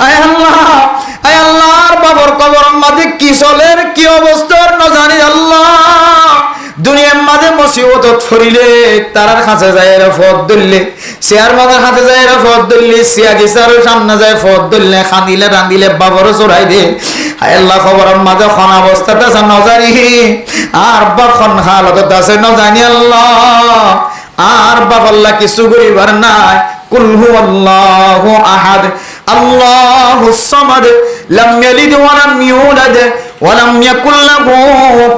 আয় আল্লাহ, আয় আল্লাহর বাবার কবর মাঝে কি চলের কি অবস্থার না জানি আল্লাহ। দুনিয়ার মাঝে মুসিবত ফরিলে তারার কাছে যায় এরা ফদ ধরলে, চেয়ার মাথার কাছে যায় এরা ফদ ধরলে, সিয়া গিসারের সামনে যায় ফদ ধরলে, খাঁদিলে রাঁধিলে বাবরও চড়াই দে। আয় আল্লাহ খবরের মাঝে খন অবস্থাটা আছে নজানি, আর বাপ খন হালত আছে নজানি আল্লাহ। আর বাপ আল্লাহ কিছু করিবার নাই। কুল হুয়াল্লাহু আহাদ আল্লাহুস সামাদ লাম ইয়ালিদ ওয়া লাম ইউলাদ ওয়া লাম ইয়াকুল লাহু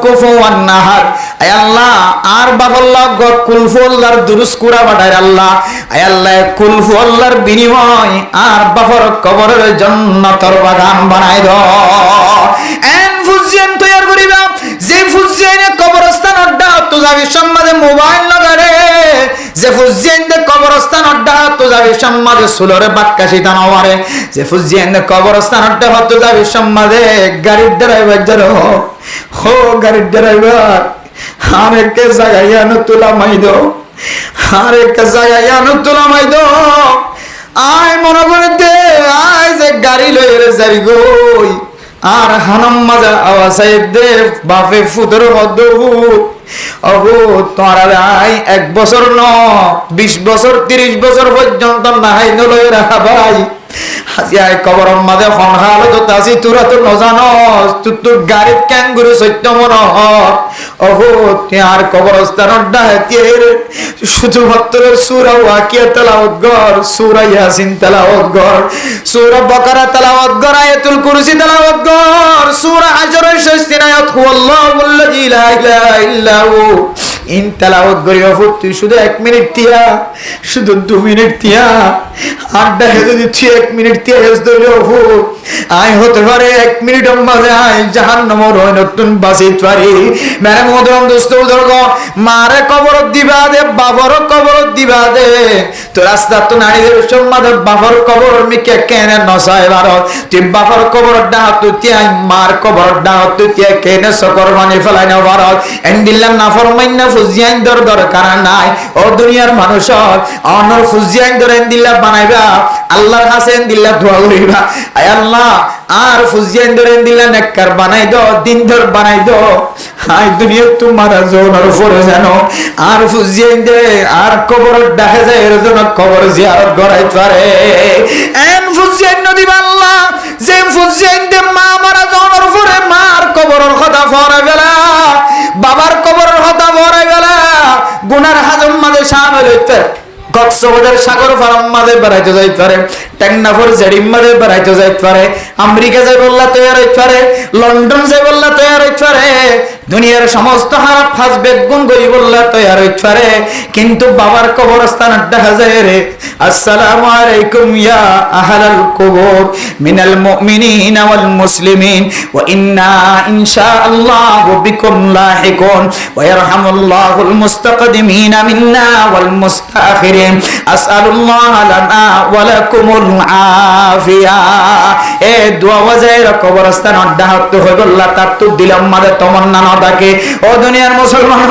কুফুওয়ান আহাদ। আয় আল্লাহ আর বাপ আল্লাহ কুল হুয়াল্লাহর দুরুস কুরা বাটায় আল্লাহ। আয় আল্লাহ কুল হুয়াল্লাহর বিনিময় আর বাপর কবরের জান্নাতের বাগান বানায় দাও। এন ফুজিয়ান তৈয়ার করিবা, যে ফুজিয়ানে কবরস্থান আড্ডা তো যাবি সম্মাদে মোবাইল লাগারে, যে ফুজিয়ানে কবরস্থান আড্ডা তো যাবি সম্মাদে সুলরে বাক্কাশি তানাওয়ারে, যে ফুজিয়ানে কবরস্থান আড্ডা তো যাবি সম্মাদে গাড়ির ড্রাইভার যারো হো গাড়ির ড্রাইভার আরেককে জায়গায় আনো তোলা মাইদো, আরেককে জায়গায় আনো তোলা মাইদো। আয় মনে করে দে আয় যে গাড়ি লইরে যাবি গই, আর হানম মাজা আওয়াজ দে বাপে ফুদর হদবু অবু তোরা আই 1 বছর ন 20 বছর 30 বছর পর্যন্ত নাহাই নলই রাখা ভাই। আজি আই কবরের মাঝে ফোন হালত তাসি তোরা তো নজানস তুই গাড়িত ক্যাঙ্গুরু সত্য মন অবু আর কবরস্থানের ডাহাতের শুধুমাত্র সূরা ওয়াকিয়া তেলাওয়াত কর, সূরা ইয়াসিন তেলাওয়াত কর, সূরা বাকারা তেলাওয়াত কর, আয়াতুল কুরসি তেলাওয়াত কর, সূরা হাজরের শেষ আয়াত হুয়াল্লাহুল্লাযী লা ইলাহা ইল্লা হু ইন তেলাওয়াত করি অবু তুই শুধু 1 মিনিট তিয়া, শুধু 2 মিনিট তিয়া, আর দেখে যদি তুই 1 মিনিট তিয়া ধরলে অবু আয় হতে পারে 1 মিনিটের মাঝে আয় জাহান্নামের হয় নতুন বাঁচিত পারি। মেরে মধুরম দোস্ত উদর্গ মারে কবর দিবা দে, বাবার কবর দিবা দে, তো রাস্তা তো নারীদের সম্মাদে বাবার কবর মিকে কেনে নসায় ভারত, তুই বাবার কবর ডাহাত তুই তিয়াই মার কবর ডাহাত তুই তিয়াই কেনে সকর মানে ফেলাই না ভারত। এন্ডিল্লাহ না ফরমাইনা ফুজিয়ান দরকার নাই। ও দুনিয়ার মানুষ অনর ফুজিয়ান ধরে এন্ডিল্লাহ বানাইবা, আল্লাহর কাছে এন্ডিল্লাহ দোয়া করিবা। আয় আল্লাহ আর ফুজিয়ান ধরে এন্ডিল্লাহ নেককার বানাই দাও, দিন ধর বানাই দাও। আই দুনিয়া তোমার জোনার উপরে জানো আর ফুজিয়ান দে আর কবর ডাকে যায় এর জন্য কবর জিয়ারত করাই পারে। এন ফুজিয়ান নদী আল্লাহ যে ফুজিয়ান দে মা মারা জোনার উপরে মার কবরের কথা ফরে বেলা, বাবার কবরের কথা ফরে বেলা, গুনার হাজম মাঝে শামিল হইতে কক্সবাজার সাগর ফার্ম মাঝে বেড়াইতে যাইতে পারে, টেকনাফর জেডিম মাঝে বেড়াইতে যাইতে পারে, আমেরিকা যাই বললা তৈরি হইতে পারে, লন্ডন যাই বললা তৈরি হইতে পারে, দুনিয়ার সমস্ত হারাপ ফাঁস বেগুন গই বললা তৈরি হইতে পারে, কিন্তু বাবার কবরস্থান দেখা যায় রে। আসসালামু আলাইকুম ইয়া আহলাল কুবুর মিনাল মুমিনিনা ওয়াল মুসলিমিন ওয়া ইন্না ইনশাআল্লাহু বিকুম লাহিকুন ওয়া ইয়ারহামুল্লাহুল মুস্তাকদিমিনা মিন্না ওয়াল মুস্তাখিরিন আসআলুল্লাহ লানা ওয়া লাকুমুল আফিয়া। এ দোয়া ওয়াজের কবরস্থান ডাহাত হই বললা তার তো দিলাম মাঝে তমন্না না থাকে। ও দুনিয়ার মুসলমান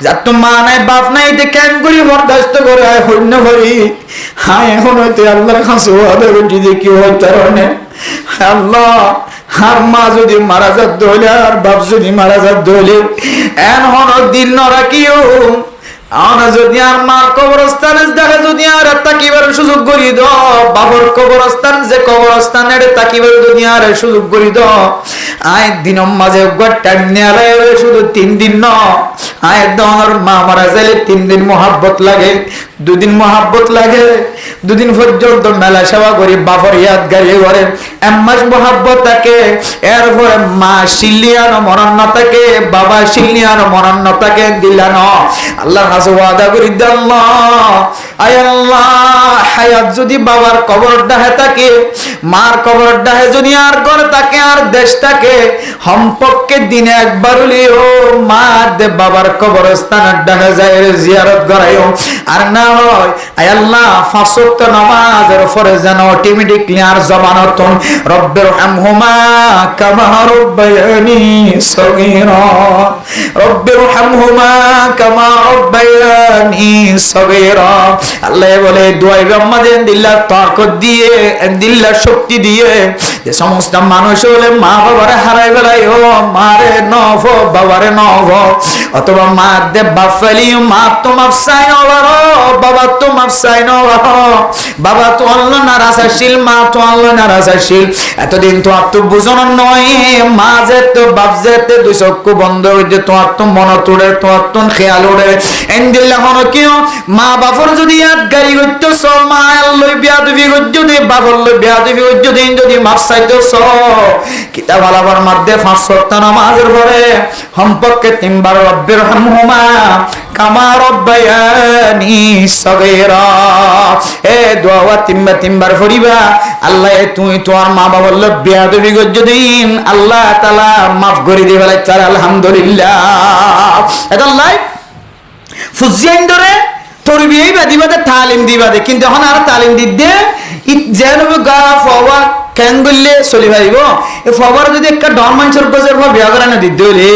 যা তো মা নাই বাপ নাই দে কেন করি বরদাস্ত করে আয় হইন্য করি। হ্যাঁ এখন হয়তো আল্লাহর কাছে ওয়াদা করছি যে কি হইতে পারে আল্লাহ, আর মা যদি মারা যাত হইলে আর বাপ যদি মারা যাত হইলে এন হন দিন ন রাখিও আমরা যদি আর মার কবরস্থানে দেখে যদি আর তাকিবার সুযোগ করি দাও, বাবার কবরস্থান যে কবরস্থানের তাকিবার যদি আর সুযোগ করি দাও, আয় দিনের মাঝে টাইম নিয়ে শুধু 3 দিন ন আয় দর মা মারা যাইলে 3 দিন মোহাব্বত লাগে, 2 দিন মোহাব্বত লাগে, 2 দিন পর্যন্ত মেলা সেবা করি বাবার ইয়াদ গাড়ি করে, 1 মাস মোহাব্বত থাকে, এরপরে মা শিলিয়ানো মরণ থাকে, বাবা শিলিয়ানো মরণ থাকে দিলান। আল্লাহ ওয়াদা করি আল্লাহ আয় আল্লাহ হায়াত যদি বাবার কবর ডাহে থাকে, মার কবর ডাহে যদি আর ঘরে থাকে আর দেশ থাকে, সম্পর্কে দিনে একবার হলেও মা দে বাবার কবরস্থান ডাহে যায় জিয়ারত করাইও। আর না হয় আয় আল্লাহ 5 ওয়াক্ত নামাজের উপরে যেন অটোমেটিকলি আর জবানতন রব্বির হামহুমা কামা রাব্বায়ানি সগীরা, রব্বির হামহুমা কামা রাব্বায়ানি সগীরা। আল্লাহ বলে দোয়াই ব্রহ্মাদের দিল্লাহ তাকত দিয়ে দিল্লাহ শক্তি দিয়ে যে সমস্ত মানুষ হলে মা বাবারে হারাই বেলায় ও মারে নভ বাবারে নভ অথবা মা দে বাপ ফেলি মা তো মাপ চাই নবারো বাবা তো মাপ চাই নবারো বাবা তো অন্য নারাজশীল মা তো অন্য নারাজশীল এতদিন তো আর তো বুঝানোর নয় মা যেতে বাপ যেতে দুই চক্ষু বন্ধ হইতে তোমার তো মন তোড়ে তোমার তো খেয়াল ওড়ে এন্দিল্লা হনো কেউ মা বাপর যদি এক গাড়ি করতেছ মা লই বিয়া দিবি যদি বাপর লই বিয়া দিবি যদি মাপ চাইতেছ কিতাব আলাবার মধ্যে 5 ওয়াক্ত নামাজের পরে সম্পর্কে 3 বার রব্বির হামহুমা কামা রব্বায়ানি সগীরা এ দোয়া 3 বার পড়িবা আল্লাহ তুই তোমার মা বাবার লই বিয়া দিবি যদিন আল্লাহ তাআলা মাফ করে দিবে আলহামদুলিল্লাহ এটা লাইফ ফুজিয়ান ধরে তরবিয়াই বাদিবাদে তালিম দিবাদে কিন্তু এখন আর তালিম দিতে যেন গা ফওয়া কেন বললে চলি ভাইব এ ফওয়ার যদি একটা ডন মানুষের গজের পর বিয়া করানো দিতে হলে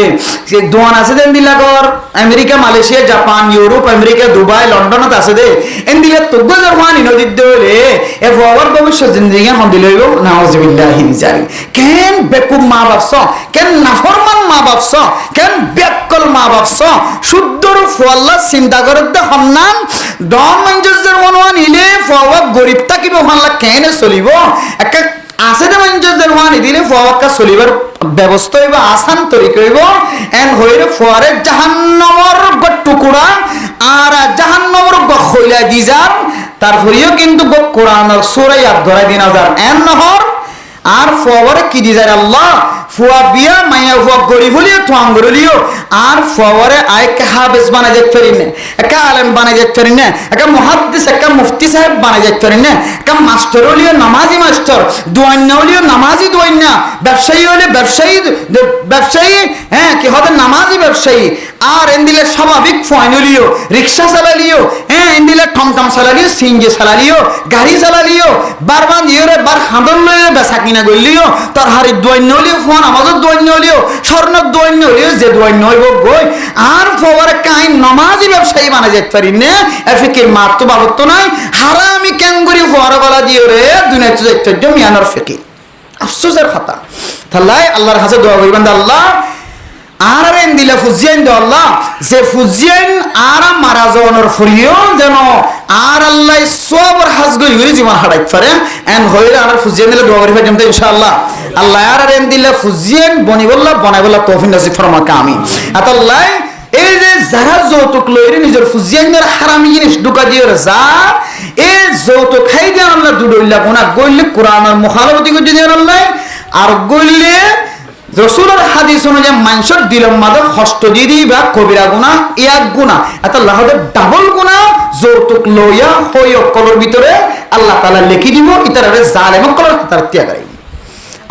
সে দোয়ান আছে দেন দিলাগর America Malaysia Japan Europe America Dubai লন্ডনত আছে দে এন দিলে তো গজের হওয়া নিনো দিতে হলে এ ফওয়ার ভবিষ্যৎ জিন্দিগি হন দিলে হইব নাউজুবিল্লাহি মিজারি কেন বেকুব মা বাপস কেন নাফরমান মা বাপস কেন বেকল মা বাপস শুদ্ধর ফওয়াল্লা চিন্তা করে দে হন্নান ডন মানুষের মনোয়া নিলে ফওয়া গরিব থাকিব হল্লা কেন চলিব একটা আছে যে মানুষের ওয়ানি দিলে ফওয়াক্কা চলিবার ব্যবস্থা হইব আসান তরিকা হইব এন হইরে ফওয়ারে জাহান্নামর টুকুরা আর জাহান্নামর খইলা দিজার তারপরেও কিন্তু কোরআনের সূরা ইয়াদ ধরাই দিন হাজার এন নহর আর ফওয়ারে কি দিজার আল্লাহ ফুয়া বিয়া মাইয়া ফুয়া গরিব হলিও তোয়াং গরিলিও আর ফওয়ারে আইকে হাফেজ বানাই যেতে পারি না একা আলেম বানাই যেতে পারি না একা মুহাদ্দিস একা মুফতি সাহেব বানাই যেতে পারি না একা মাস্টার হলিও নামাজি মাস্টার দুয়ান্না হলিও নামাজি দুয়ান্না ব্যবসায়ী হলে ব্যবসায়ী হ্যাঁ কি হবে নামাজি ব্যবসায়ী আর এন্দিলে স্বাভাবিক ফাইনালিও রিক্সা চালালিও হ্যাঁ এন্দিলে টমটম চালালিও সিনজি চালালিও গাড়ি চালালিও বারবার ইয়েরে বার হাঁদন লইও বেচা কিনা গলিও তোর হারি দুয়ান্না হলিও ফোন আমাদের দৈন্য হলিও স্বর্ণ দৈন্য হলিও যে দৈন্য হইব গই আর ফওয়ারে কাইন নামাজি ব্যবসায়ী বানা যেতে পারি না এফিকির মার তো বাবত তো নাই হারামি ক্যাঙ্গুরি ফওয়ারা গলা দিও রে দুনিয়াতে যাইতে মিয়ানর ফিকির আফসোসের কথা তাহলে আল্লাহর কাছে দোয়া করিবেন আল্লাহ আর এন দিলে ফুজিয়ান দো আল্লাহ যে ফুজিয়ান আর মারা যাওয়ানোর ফুরিও যেন আর আল্লাহ সবর হাজ গই হই জীবন হারাইত পারে এন হইরা আর ফুজিয়ান দিলে দোয়া করিবেন যেমন ইনশাআল্লাহ আল্লাহ আর এন দিলে ফুজিয়ান বনিবল্লাহ বনাইবল্লাহ তৌফিক নসিব ফরমাকা আমিন আতাল্লাহ এই যে যারা যৌতুক লইরে নিজের ফুজিয়ানের হারামি জিনিস ঢুকা দিয়ে যা এই যৌতুক খাই দিয়ে আল্লাহ দুডইলা গুনাহ গইলে কোরআনের মুখালফতি করে দিয়ে আল্লাহ আর গইলে রাসূলের হাদিস অনুযায়ী মানুষের দিলের মাঝে কষ্ট দিয়ে দিবা কবিরা গুনাহ এক গুনাহ এত লাহদে ডাবল গুনাহ যৌতুক লইয়া হই অকলের ভিতরে আল্লাহ তাআলা লিখি দিব ইতারে জালেম অকলের হাতে ত্যাগাই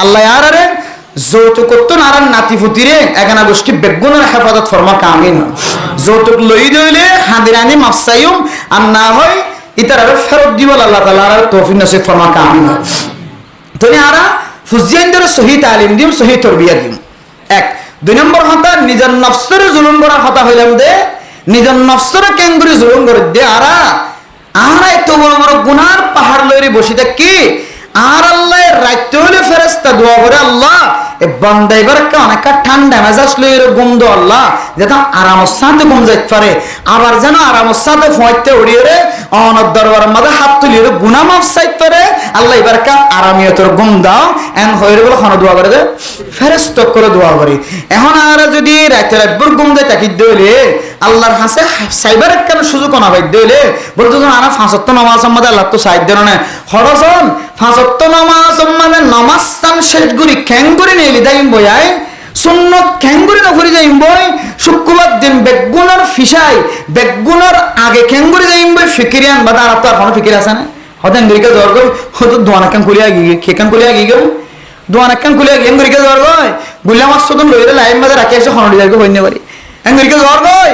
আল্লাহ আরে যৌতুক তো নারান নাতিফুতিরে এখানে গোষ্ঠী বেগুনের হেফাজত ফরমা কামিন যৌতুক লই দইলে হাদিরানি মাফসাইম আর না হয় ইতারে ফেরত দিব আল্লাহ তাআলা আর তৌফিক নসিব ফরমা কামিন তুমি আরা ফুজিয়ানদের সহি তালিম দিম সহি তরবিয়া দিম এক দুই নম্বর কথা নিজের নফসের জুলুম করার কথা হইলাম দে নিজের নফসের কেঙ্গুরি জুলুম করে দে আরা এত বড় বড় গুনার পাহাড় লইরে বসে থাকি আর আল্লাহ রাইতে হইলে ফেরেশতা দোয়া করে আল্লাহ এ বান্দাইবার কা অনেক ঠান্ডা মেজাজ লইরে ঘুম দো আল্লাহ যেটা আরামের সাথে ঘুম যাইতে পারে আবার যেন আরামের সাথে ফয়তে উড়িয়ে রে অনর দরবারের মধ্যে হাত তুলিয়ে গুনাহ মাফ চাইতে পারে আল্লাহ এবার কা আরামিয়তর ঘুম দাও এন হইরে বলে খানা দোয়া করে দে ফেরেশতা করে দোয়া করে এখন আর যদি রাতে রাতভর ঘুম দেয় তাকি দইলে আল্লাহর কাছে সাইবার কেন সুযোগ না ভাই দইলে বলতো আরা 5 ওয়াক্ত নামাজ মধ্যে আল্লাহ তো সাইদ দেন না খরচন 5 ওয়াক্ত নামাজ মধ্যে নামাজ স্থান শেষ করি ক্যাঙ্গুরি নেলি দাইম বয়াই সুন্নত ক্যাঙ্গুরি না করি যাইম বই শুক্রবার দিন বেগুনার ফিসাই বেগুনার আগে ক্যাঙ্গুরি যাইম বই ফিকিরিয়ান বাদা আর তো আর কোনো ফিকির আছে না হতে আমেরিকা যাওয়ার গই হয়তো দোয়ানাকান খুলিয়া গিয়ে খেকান খুলিয়া গিয়ে গেল দোয়ানাকান খুলিয়া গিয়ে আমেরিকা যাওয়ার গই গুল্লা মাছ তো লইরে লাইন বাদে রাখি এসে খনড়ি যাইকে হইনে পারি আমেরিকা যাওয়ার গই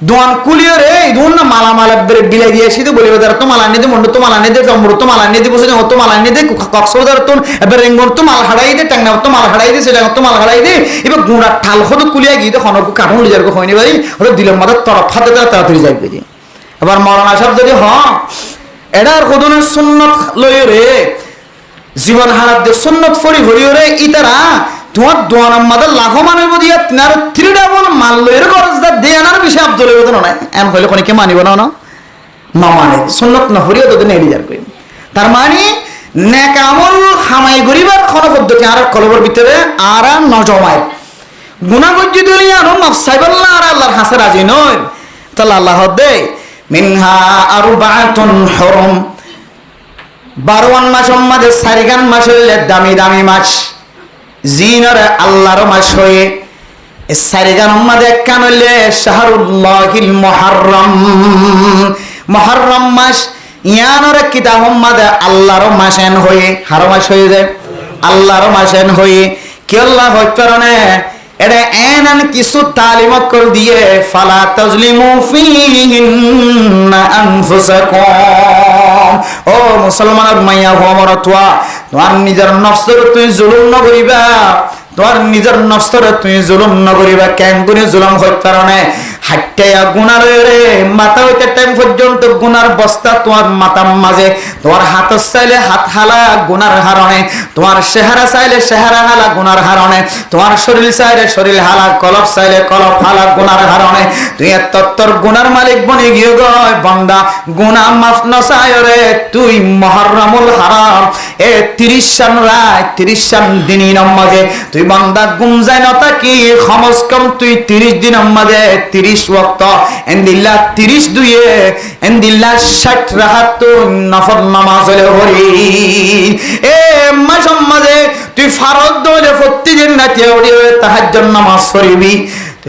দোয়ান কুলিও রে দোন না মালা মালা বেরে বিলাই দিয়েছি তো বলিবে দার তো মালা নিয়ে দে মন্ড তো মালা নিয়ে দে জমর তো মালা নিয়ে দে বসে তো মালা নিয়ে দে কক্সবাজার তো এবার রেঙ্গর তো মাল হাড়াই দে টাঙ্গা তো মাল হাড়াই দে সেটা তো মাল হাড়াই দে এবার গুড়া ঠাল হতো কুলিয়া গিয়ে তো খনক কাটন লিজার কো হইনি ভাই ওরে দিলের মাথা তরফ হাতে তাড়াতাড়ি যাইবে জি আবার মাওলানা সাহেব যদি হ এডার কদনের সুন্নাত লই রে জীবন হারাত দে সুন্নত ফরি ভরিওরে ইতারা তোমার দোয়ান আমাদের লাখো মানুষ বুঝিয়া তিনার থ্রি ডাবল মারলো এর খরচ দে আনার বিষয়ে আব্দুল বেতন নাই এম হইলে কোন কে মানিব না না মানে সুন্নত না ফরিও তো দিন এলিজার কই তার মানে নেক আমল হামাই গরিবার কোন পদ্ধতি আর কলবর ভিতরে আর নজমায় গুনাহ গজ্জি দলিয়া আর মাফসাইবাল্লাহ আর আল্লাহর হাসে রাজি নয় তাহলে আল্লাহ দে মিনহা আরবাআতুন হুরুম 12 মাস আমাদের সারিগান মাস হইলে দামি দামি মাস জিনরে আল্লাহর মাস হয়ে সারিগান আমাদের কান হইলে শাহরুল্লাহিল মুহাররম মুহাররম মাস ইয়ানরে কিতাব আমাদের আল্লাহর মাসেন হয়ে হার মাস হয়ে যায় আল্লাহর মাসেন হয়ে কি আল্লাহ হয় কারণে এটা এনান কিছু তালিমত করে দিয়ে ফালা তাজলিমু ফিহিন্না আনফুসাকুম ও মুসলমানের মাইয়া ভমর তোমার নিজের নফসের তুই জুলুম না করিবা তোমার নিজের নফসের তুই জুলুম না করিবা কেন করে জুলুম হয় কারণে হাইটাইয়া গুনার রে মাথা হইতে টাইম পর্যন্ত গুনার বস্তা তোমার মাথার মাঝে তোমার হাত চাইলে হাত হালা গুনার হারণে তোমার চেহারা চাইলে চেহারা হালা গুনার হারণে তোমার শরীর চাইলে শরীর হালা কলব চাইলে কলব হালা গুনার হারণে তুই তত্তর গুনার মালিক বনি গিয়ে গয় বান্দা গুনাহ মাফ নসায় রে তুই মুহররমুল হারাম এ 30 শান রাত 30 শান দিনই নামাজে তুই বান্দা গুম যায় না তাকি কমস কম তুই 30 দিন নামাজে 30 ওয়াক্ত এন্দিল্লাহ 30 দুইয়ে এন্দিল্লাহ 60 রাকাত নফল নামাজ হরি এ মাস নামাজে তুই ফরজ দলে প্রতিদিন রাতে ওড়ি তাহাজ্জুদ নামাজ পড়বি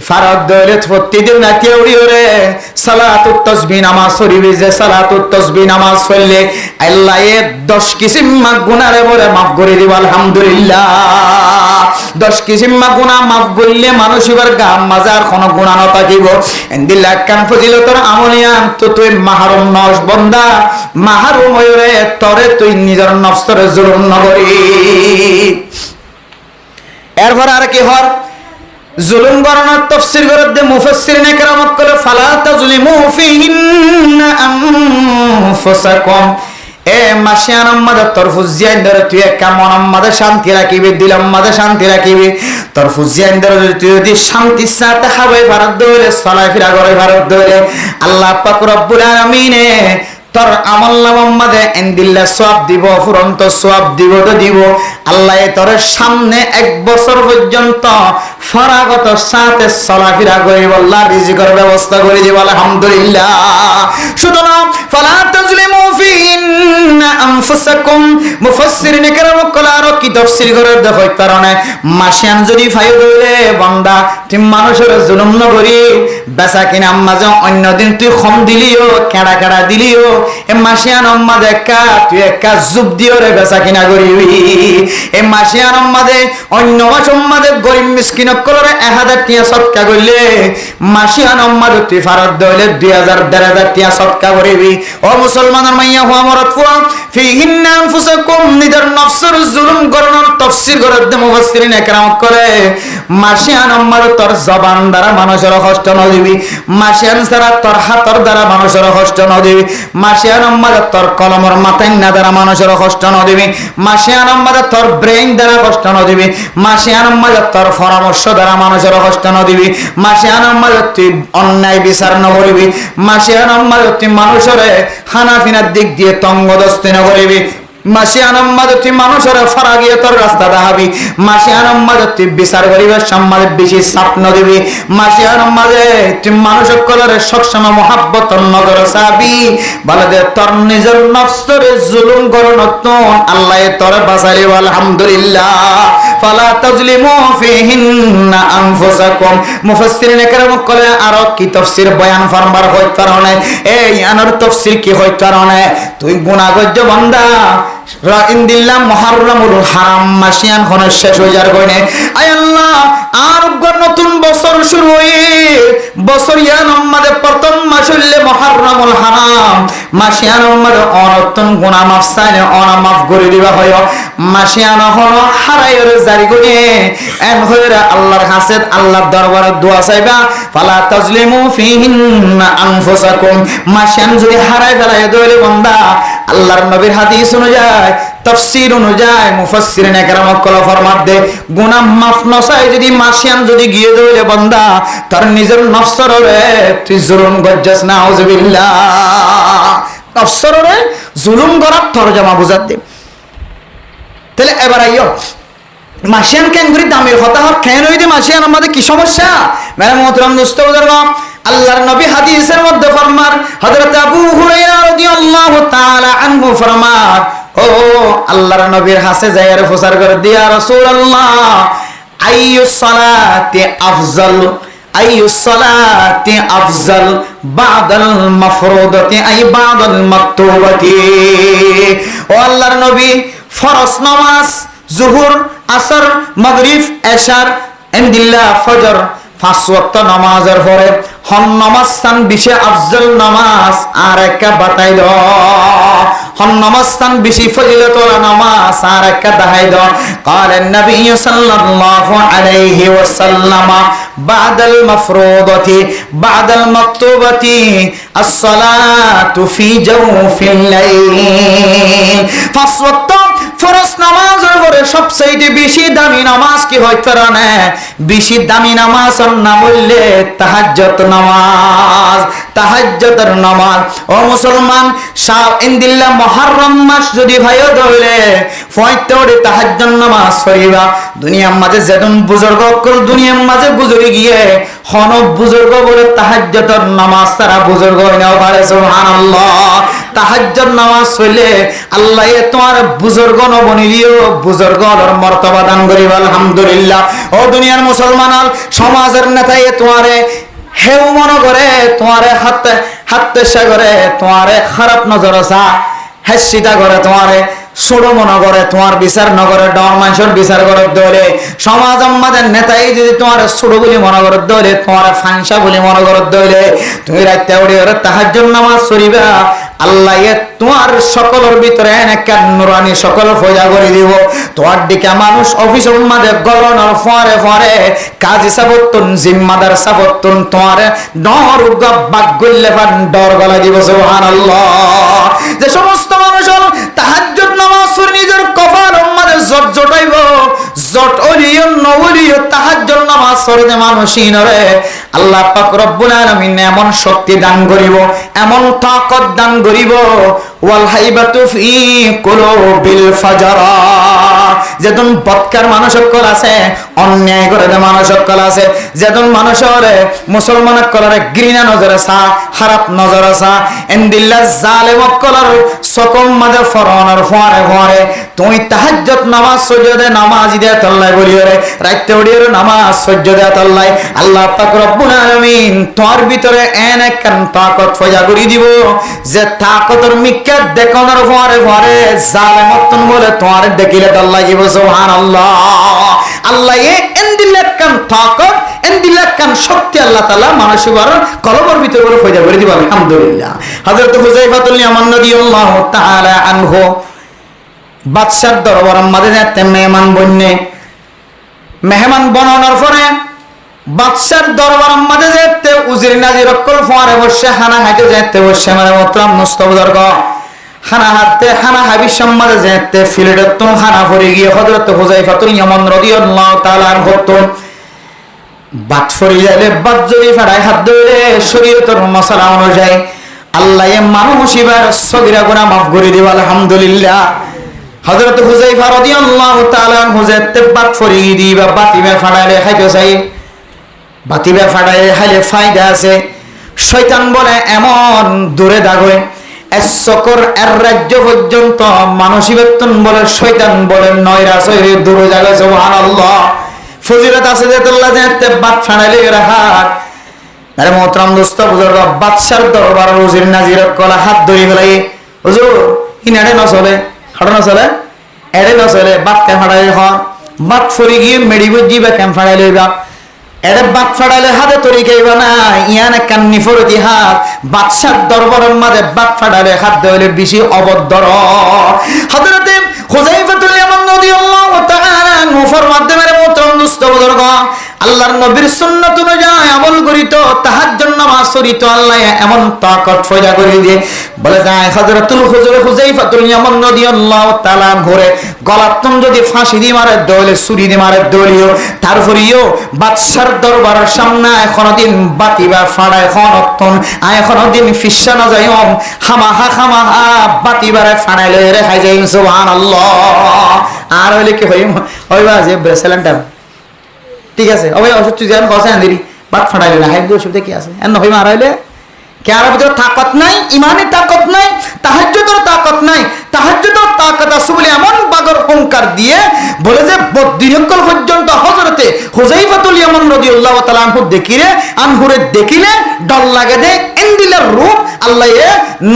ফরজ দলে প্রতিদিন রাতে ওড়ি রে সালাতুত তাসবিহ নামাজ পড়বি যে সালাতুত তাসবিহ নামাজ পড়লে আল্লাহ এর 10 কিসিম গুনাহরে বলে maaf করে দিব আলহামদুলিল্লাহ 10 কিসিম গুনাহ maaf করলে মানুষ এবার গাম মাজার কোন গুনাহ না থাকিব এন্দিল্লাহ কান ফজিলতর আমলিয়ান তো তুই মাহরুম নস বান্দা মাহরুম হইরে তরে তুই নিজের নফসরে জুলুম না করি এরপর আর কি হর জুলুম করানোর তাফসীর করে দে মুফাসসিরিনে কেরামত করে ফালা তাজলিমু ফিহিন্না আনফুসাকুম এ মাসিয়ান আমাদের তরফুজিয়ান ধরে তুই কেমন আমাদের শান্তি রাখিবি দিলাম আমাদের শান্তি রাখিবি তরফুজিয়ান ধরে তুই যদি শান্তির সাথে হাওয়ায় ভারত ধরে চলাই ফিরা করে ভারত ধরে আল্লাহ পাক রব্বুল আলামিনে তোর আমল নামার মধ্যে ইনদিল্লাহ সওয়াব দিব ফুরন্ত সওয়াব দিব তো দিব আল্লাহ তোর সামনে 1 বছর পর্যন্ত ফরাগত সাথে চলাফেরা করিব আল্লাহ রিজিকের ব্যবস্থা করে দিব আলহামদুলিল্লাহ সুতরাং ফালা তাজলিমু ফিহিন্না আনফুসাকুম মুফাসসিরিনে কেরাম কলারো কি তাফসীর করে দেখো কারণে মাসিয়ান যদি ফায়দা হইলে বান্দা তুই মানুষের জুলুম না করি বেচা কিনা মাঝে অন্য দিন তুই কম দিলিও কেড়া কেড়া দিলিও এ মাসিয়ান আম্মাদে একা তুই একা জুব দিও রে বেচা কিনা করিবি এ মাসিয়ান আম্মাদে অন্য মাস আম্মাদে গরিব মিসকিন কলরে 1000 টিয়া সদকা কইলে মাসিয়ান আম্মাদে তুই ফরজ দইলে 2000 1000 টিয়া সদকা করিবি ও মুসলমানের মাইয়া হুয়া মরত ফুয়া ফিহিন্না আনফুসাকুম নিজের নফসের জুলুম করানোর তাফসীর করে দে মুফাসসিরিন একরাম করে মাসিয়ান আম্মাদে তোর জবান দ্বারা মানুষের কষ্ট না দিবি মাসিয়ান দ্বারা তোর হাতর দ্বারা মানুষের কষ্ট না দিবি মাসিয়ান আম্মাদে তোর কলমর মাথায় না দ্বারা মানুষের কষ্ট না দিবি মাসিয়ান আম্মাদে তোর ব্রেইন দ্বারা কষ্ট না দিবি মাসিয়ান আম্মাদে তোর পরামর্শ দ্বারা মানুষের কষ্ট না দিবি মাসিয়ান আম্মাদে তুই অন্যায় বিচার না করিবি মাসিয়ান আম্মাদে তুই মানুষের খানাফিনার দিক দিয়ে তঙ্গদস্তি না করিবি মাসিয়ান আম্মাদে তুই মানুষের ফারাগিয়তর রাস্তা দেখাবি মাসিয়ান আম্মাদে তুই বিচার করিবার সম্মানে বেশি চাপ না দিবি মাসিয়ান আম্মাদে তুই মানুষের কলরে সবসময় মহাব্বত নজর চাবি বলে দে তোর নিজের নফসরে জুলুম করনতন আল্লাহ তোর বাঁচাইলি আলহামদুলিল্লাহ ফালা তাজলিমু ফিহিন্না আনফুসাকুম মুফাসসিরিনে কেরাম কলে আর কি তাফসীর বয়ান ফরমার হয় কারণে এই আনার তাফসীর কি হয় কারণে তুই গুনাহগার বান্দা ইনদিল্লাহ মুহররমুল হারাম মাসিয়ান কোন শেষ হয়ে যার কইনে আয় আল্লাহ আর নতুন বছর শুরু হয়ে বছর ইয়ান আমাদের প্রথম মাস হইলে মুহররমুল হারাম মাসিয়ান আমাদের অনতন গুনাহ মাফ চাইলে অনা মাফ করে দিবা হয় মাসিয়ান হলো হারাইয়ের জারি করে এন হইরা আল্লাহর কাছে আল্লাহর দরবারে দোয়া চাইবা ফালা তাজলিমু ফিহিন্না আনফুসাকুম মাসিয়ান যদি হারাই ফেলায় দইলে বান্দা আল্লাহর নবীর হাদিস অনুযায়ী তাফসীর অনুযায়ী মুফাসসিরিন একরাম কলা ফরমাতে গুনাহ মাফ নসাই যদি মাসিয়ান যদি গিয়ে দইলে বান্দা তার নিজের নফসরে তুই জুলুম গজ্জাস নাউযুবিল্লাহ নফসরে জুলুম করার তরজমা বুঝাতে তাহলে এবার আইও মাসিয়ান কেন করি দামের কথা কেন হইতে মাসিয়ান আমাদের কি সমস্যা মেরে মোহতরম দোস্ত বুজুর্গ আল্লাহর নবী হাদিসের মধ্যে ফরমান হযরত আবু হুরায়রা রাদিয়াল্লাহু তাআলা আনহু ফরমান ও আল্লাহর নবীর হাসে যায়ের প্রচার করে দিয়া রাসূলুল্লাহ আইয়ুস সালাতি আফজাল আইয়ুস সালাতি আফজাল বাদাল মাফরুদাতি আই বাদাল মাকতুবাতি ও আল্লাহর নবী ফরজ নামাজ জোহর আসর মাগরিব এশার ইনদিল্লাহ ফজর 5 ওয়াক্ত নামাজের পরে হন নামাজ স্থান বেশি আফজল নামাজ আর একটা বাতাই দাও হন নামাজ স্থান বেশি ফজিলতওয়ালা নামাজ আর একটা দেখাই দাও قال النبي صلى الله عليه وسلم بعد المفروضة بعد المكتوبة الصلاة في جوف الليل 5 ওয়াক্ত ফরজ নামাজের পরে সবচেয়ে বেশি দামি নামাজ কি হয় তারানে বেশি দামি নামাজ না বললে তাহাজ্জুদ নামাজ তাহাজ্জুদের নামাজ ও মুসলমান শাহ ইনদিল্লাহ মুহররম মাস যদি ভাইও ধরে ফয়তরে তাহাজ্জুদ নামাজ পড়িবা দুনিয়ার মাঝে যেদন বুজুর্গ কল দুনিয়ার মাঝে গুজরে গিয়ে হন বুজুর্গ বলে তাহাজ্জুদের নামাজ তারা বুজুর্গ হই না পারে সুবহানাল্লাহ তাহাজ্জুদ নামাজ পড়লে আল্লাহ তোমার বুজুর্গ নবনিলিও বুজুর্গর মর্তবা দান করিবা আলহামদুলিল্লাহ ও দুনিয়ার মুসলমান সমাজের নেতায় তোমারে হেউ মনে করে তোমারে হাতে সাগরে তোমারে খারাপ নজর আসা হাসিটা করে তোমারে ছোট মনে করে তোমার বিচার নগরে ডর মানুষের বিচার করে দলে সমাজ আমাদের নেতাই যদি তোমার ছোট বলে মনে করে দলে তোমার ফাংসা বলে মনে করে দলে তুমি রাইতে উঠে তাহাজ্জুদ নামাজ পড়িবা আল্লাহ তোমার সকলের ভিতরে একটা নুরানি সকল ফয়দা করে দিব তোমার দিকে মানুষ অফিস মাঝে গলনের ফরে ফরে কাজী সাবতুন জিম্মাদার সাবতুন তোমার ডর বাগ গল্লে ফান ডর গলা দিব সুবহানাল্লাহ যে সমস্ত মানুষ তাহাজ্জুদ নামাজ পড়ে নিজের কপাল মাঝে জট জটাইব জট ওলিও নওলিও তাহাজ্জুদ নামাজ পড়ে মানুষই নরে আল্লাহ পাক রব্বুল আলামিন এমন শক্তি দান করিব এমন তাকত দান করিব ওয়াল হাইবাতু ফি কুলুবিল ফাজরা যেদন বদকার মানুষ সকল আছে অন্যায় করে যে মানুষ সকল আছে যেদন মানুষের মুসলমান কলারে ঘৃণা নজর আসা খারাপ নজর আসা ইনদিল্লাহ জালেম কলার সকম মাঝে ফরনের ফরে ফরে তুই তাহাজ্জুদ নামাজ সজদে নামাজ দে আল্লাহ বলিও রে রাইতে উড়িয়ে নামাজ সজদে আল্লাহ আল্লাহ পাক রব্বুল আলামিন তোর ভিতরে এন একখান তাকত ফজা করি দিব যে তাকতর মিক্কা দেখানোর ফরে ফরে জালেমতন বলে তোর দেখিলে আল্লাহ কি সুবহানাল্লাহ আল্লাহ এন্দিল্লাহ কান তাকত এন্দিল্লাহ কান শক্তি আল্লাহ তাআলা মানুষের কলবের ভিতরে বলে ফজা করে দিব আলহামদুলিল্লাহ হযরত হুযায়ফাতুল ইয়ামান রাদিয়াল্লাহু তাআলা আনহু বাদশার দরবারের মাঝে যেতে মেহমান বনানোর পরে বাদশার দরবারের মাঝে যেতে উজির নাজির অকল ফরে বসে হানা হাইতে যেতে বসে মানে মোহতরম মুস্তাবুজুর্গ হানা হাতে হানা হাবি সম্মানে যেতে ফিলেটতুন হানা পড়ে গিয়ে হযরত হুযায়ফাতুল ইয়ামান রাদিয়াল্লাহু তাআলা আনহু বাদ ফরি যাইলে বাদ যদি ফাড়ায় হাত ধরে শরীয়তের মাসালা অনুযায়ী আল্লাহ মানুষ এবার সগীরা গুনাহ মাফ করে দিবে আলহামদুলিল্লাহ হযরত হুযায়ফা রাদিয়াল্লাহু তাআলা আনহু যেতে বাদ ফরি দিবা বাতিবে ফাড়াইলে খাইতে চাই বাতিবে ফাড়াইলে খাইলে ফায়দা আছে শয়তান বলে এমন দূরে দাগয় এসকর এর রাজ্য পর্যন্ত মানসী বেতন বলে শয়তান বলে নয়রা সৈরে দূরে জায়গা সুবহানাল্লাহ ফজিলত আছে যে আল্লাহ যেতে বাদ ফাড়াইলে রাহাত আরে মোহতরম দোস্ত বুজুর্গ বাদশার দরবার উজির নাজির কলা হাত ধরে গলাই হুজুর ইনারে না চলে হাড় না চলে এড়ে না চলে বাদ কে ফাড়াইলে হ বাদ ফরি গিয়ে মেডি বুঝি বা কেম ফাড়াইলে বা এড়ে বাদ ফাড়াইলে হাতে তরি খাইবা না ইয়ান কান্নি ফরতি হাত বাদশার দরবারের মাঝে বাদ ফাড়াইলে হাত ধরে বেশি অবদ্ধর হযরতে হুযায়ফাতুল ইয়ামান রাদিয়াল্লাহু তাআলা আনহু ফরমাতে মেরে মোহতরম দোস্ত বুজুর্গ আল্লাহর নবীর সুন্নাত অনুযায়ী আমল করিত তাহাজ্জুদ নামাজ পড়িত আল্লাহ এমন তাকত ফয়দা করে দিয়ে বলে যায় হযরতুল হুযাইফাতুল ইয়ামান রাদিয়াল্লাহু তাআলা ঘরে গলাতন যদি ফাঁসি দিয়ে মারে দলে ছুরি দিয়ে মারে দলিও তারপরেও বাদশার দরবারের সামনে এখনো দিন বাতি বা ফাড়ায় খনতন এখনো দিন ফিসা না যায় খামাহা বাতি বারে ফাড়াইলে রেখাই যায় সুবহানাল্লাহ। আর হইলে কি হইবা যে ব্রেসেলেন্টার ঠিক আছে ওই ওষুধ তুই যেন কষে আনদিরি বাত ফাড়াইলে না হাইব ওষুধে কি আছে এন হইবা আর হইলে কেয়ার ভিতরে তাকত নাই, ইমানের তাকত নাই, তাহাজ্জুদের তাকত নাই। তাহাজ্জুদের তাকত আছে বলে এমন বাগর হুঙ্কার দিয়ে বলে যে বদ্দিনকল পর্যন্ত হযরতে হুযাইফাতুল ইয়ামান রাদিয়াল্লাহু তাআলা আনহুরে দেখিলে ডর লাগে দে ইন্দিলের রূপ আল্লাহ এ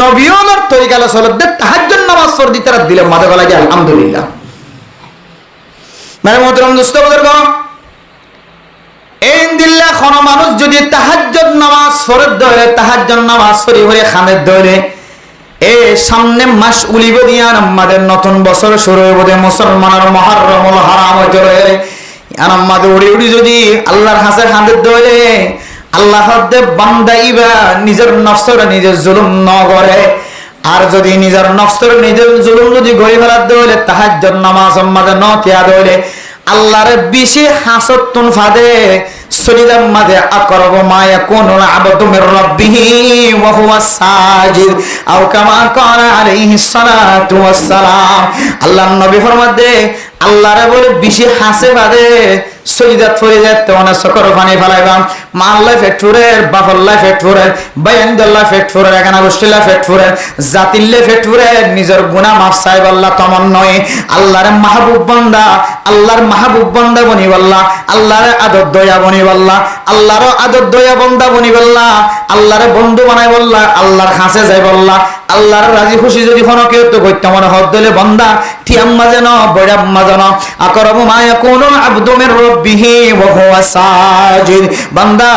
নবিয়র তরিকা সালাত দে তাহাজ্জুদ নামাজ পড় দিতে দিলে মাথা গলা যায় আলহামদুলিল্লাহ। মানে মোহতরম দোস্ত বুজুর্গ ইন্দিল্লাহ কোন মানুষ যদি তাহাজ্জুদ নামাজ পড়ে দলে তাহাজ্জুদ নামাজ পড়ি হয়ে খানের দলে এ সামনে মাস উলিব দিয়া আমাদের নতুন বছর শুরু হইব দে মুসলমানের মুহররমুল হারাম হইতরে আমাদের উড়ি উড়ি যদি আল্লাহর হাসে খানের দলে আল্লাহ দে বান্দাইবা নিজের নফসের নিজের জুলুম ন করে আর যদি নিজের নফসের নিজের জুলুম যদি গড়ি ফেলার দলে তাহাজ্জুদ নামাজ আমাদের ন কিয়া দলে আল্লাহর বেশি হাসতুন ফাদে সরিদাম মাদে আকরাবু মা ইয়াকুনুল আবদু মির রাব্বিহি ওয়া হুয়া সাজিদ আও কামা ক্বালা আলাইহিস সালাতু ওয়াস সালাম। আল্লাহর নবী ফরমাতে আল্লাহরে বলে বেশি হাসে ফাদে সজিদাত পড়ে যেতে অনেক সকর পানি ফেলাইবাম মা আল্লাহ ফেটফুরের বাফল্লাহ ফেটফুরের বাইন্দল্লাহ ফেটফুরের এখানে গোষ্ঠীলা ফেটফুরের জাতিল্লে ফেটফুরের নিজের গুনাহ মাফ চাইব আল্লাহ তমন নয় আল্লাহর মাহবুব বান্দা বনি বল্লাহ আল্লাহর আদর দয়া বনি বল্লাহ আল্লাহর আদর দয়া বান্দা বনি বল্লাহ আল্লাহর বন্ধু বানাই বল্লাহ আল্লাহর কাছে যাই বল্লাহ আল্লাহর রাজি খুশি যদি কোনো কেউ তো করতে মনে হদ দিলে বান্দা ঠিয়াম্মা যেন বৈরাম্মা যেন আকরাবু মা ইয়াকুনুল আবদু মির রাব্বিহি ওয়া হুয়া সাজিদ। বান্দা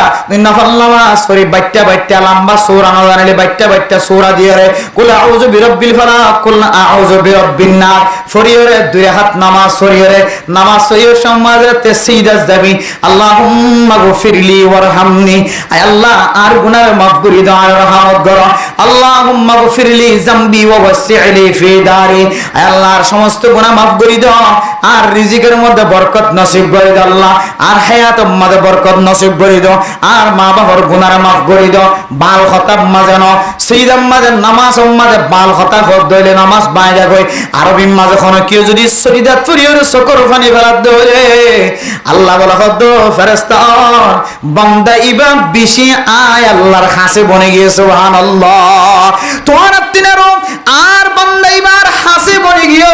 নফল নামাজ পড়ি বাইটা লম্বা সূরা না জানলে বাইটা সূরা দিয়ে রে কুল আউযু বিরাব্বিল ফালাক কুল আউযু বিরাব্বিন নাস ফরিয়রে দুই হাত নামাজ ফরিয়রে নামাজ সহিও সমাজতে সিজদা যাবি আল্লাহুম্মা গফিরলি ওয়ারহামনি আয় আল্লাহ আর গুনাহ মাফ করে দাও আর রহমত করো আল্লাহুম্মা গফিরলি যামবি ওয়া ওয়াসি'লি ফি দারি আয় আল্লাহর সমস্ত গুনাহ মাফ করে দাও আর রিজিকের মধ্যে বরকত নসিব করে দাও আল্লাহ আর হায়াতের মধ্যে বরকত নসিব করে দাও আর মা বাবার গুনাহ মাফ করে দাও বাল খতাব মাজানো সিজদার মাঝে নামাজ মাঝে বাল খতা হদ দইলে নামাজ বাইরে কই আরবি মাঝে কোন কেউ যদি সরিদাত ফরিয়রে সকর পানি ফেলাত দইলে আল্লাহ বলা হদ ফেরেশতা বান্দা ইবা বেশি আয় আল্লাহর কাছে বনে গিয়ে সুবহানাল্লাহ তোমার তিনারো আর বান্দা ইবার হাসি বনে গিয়ে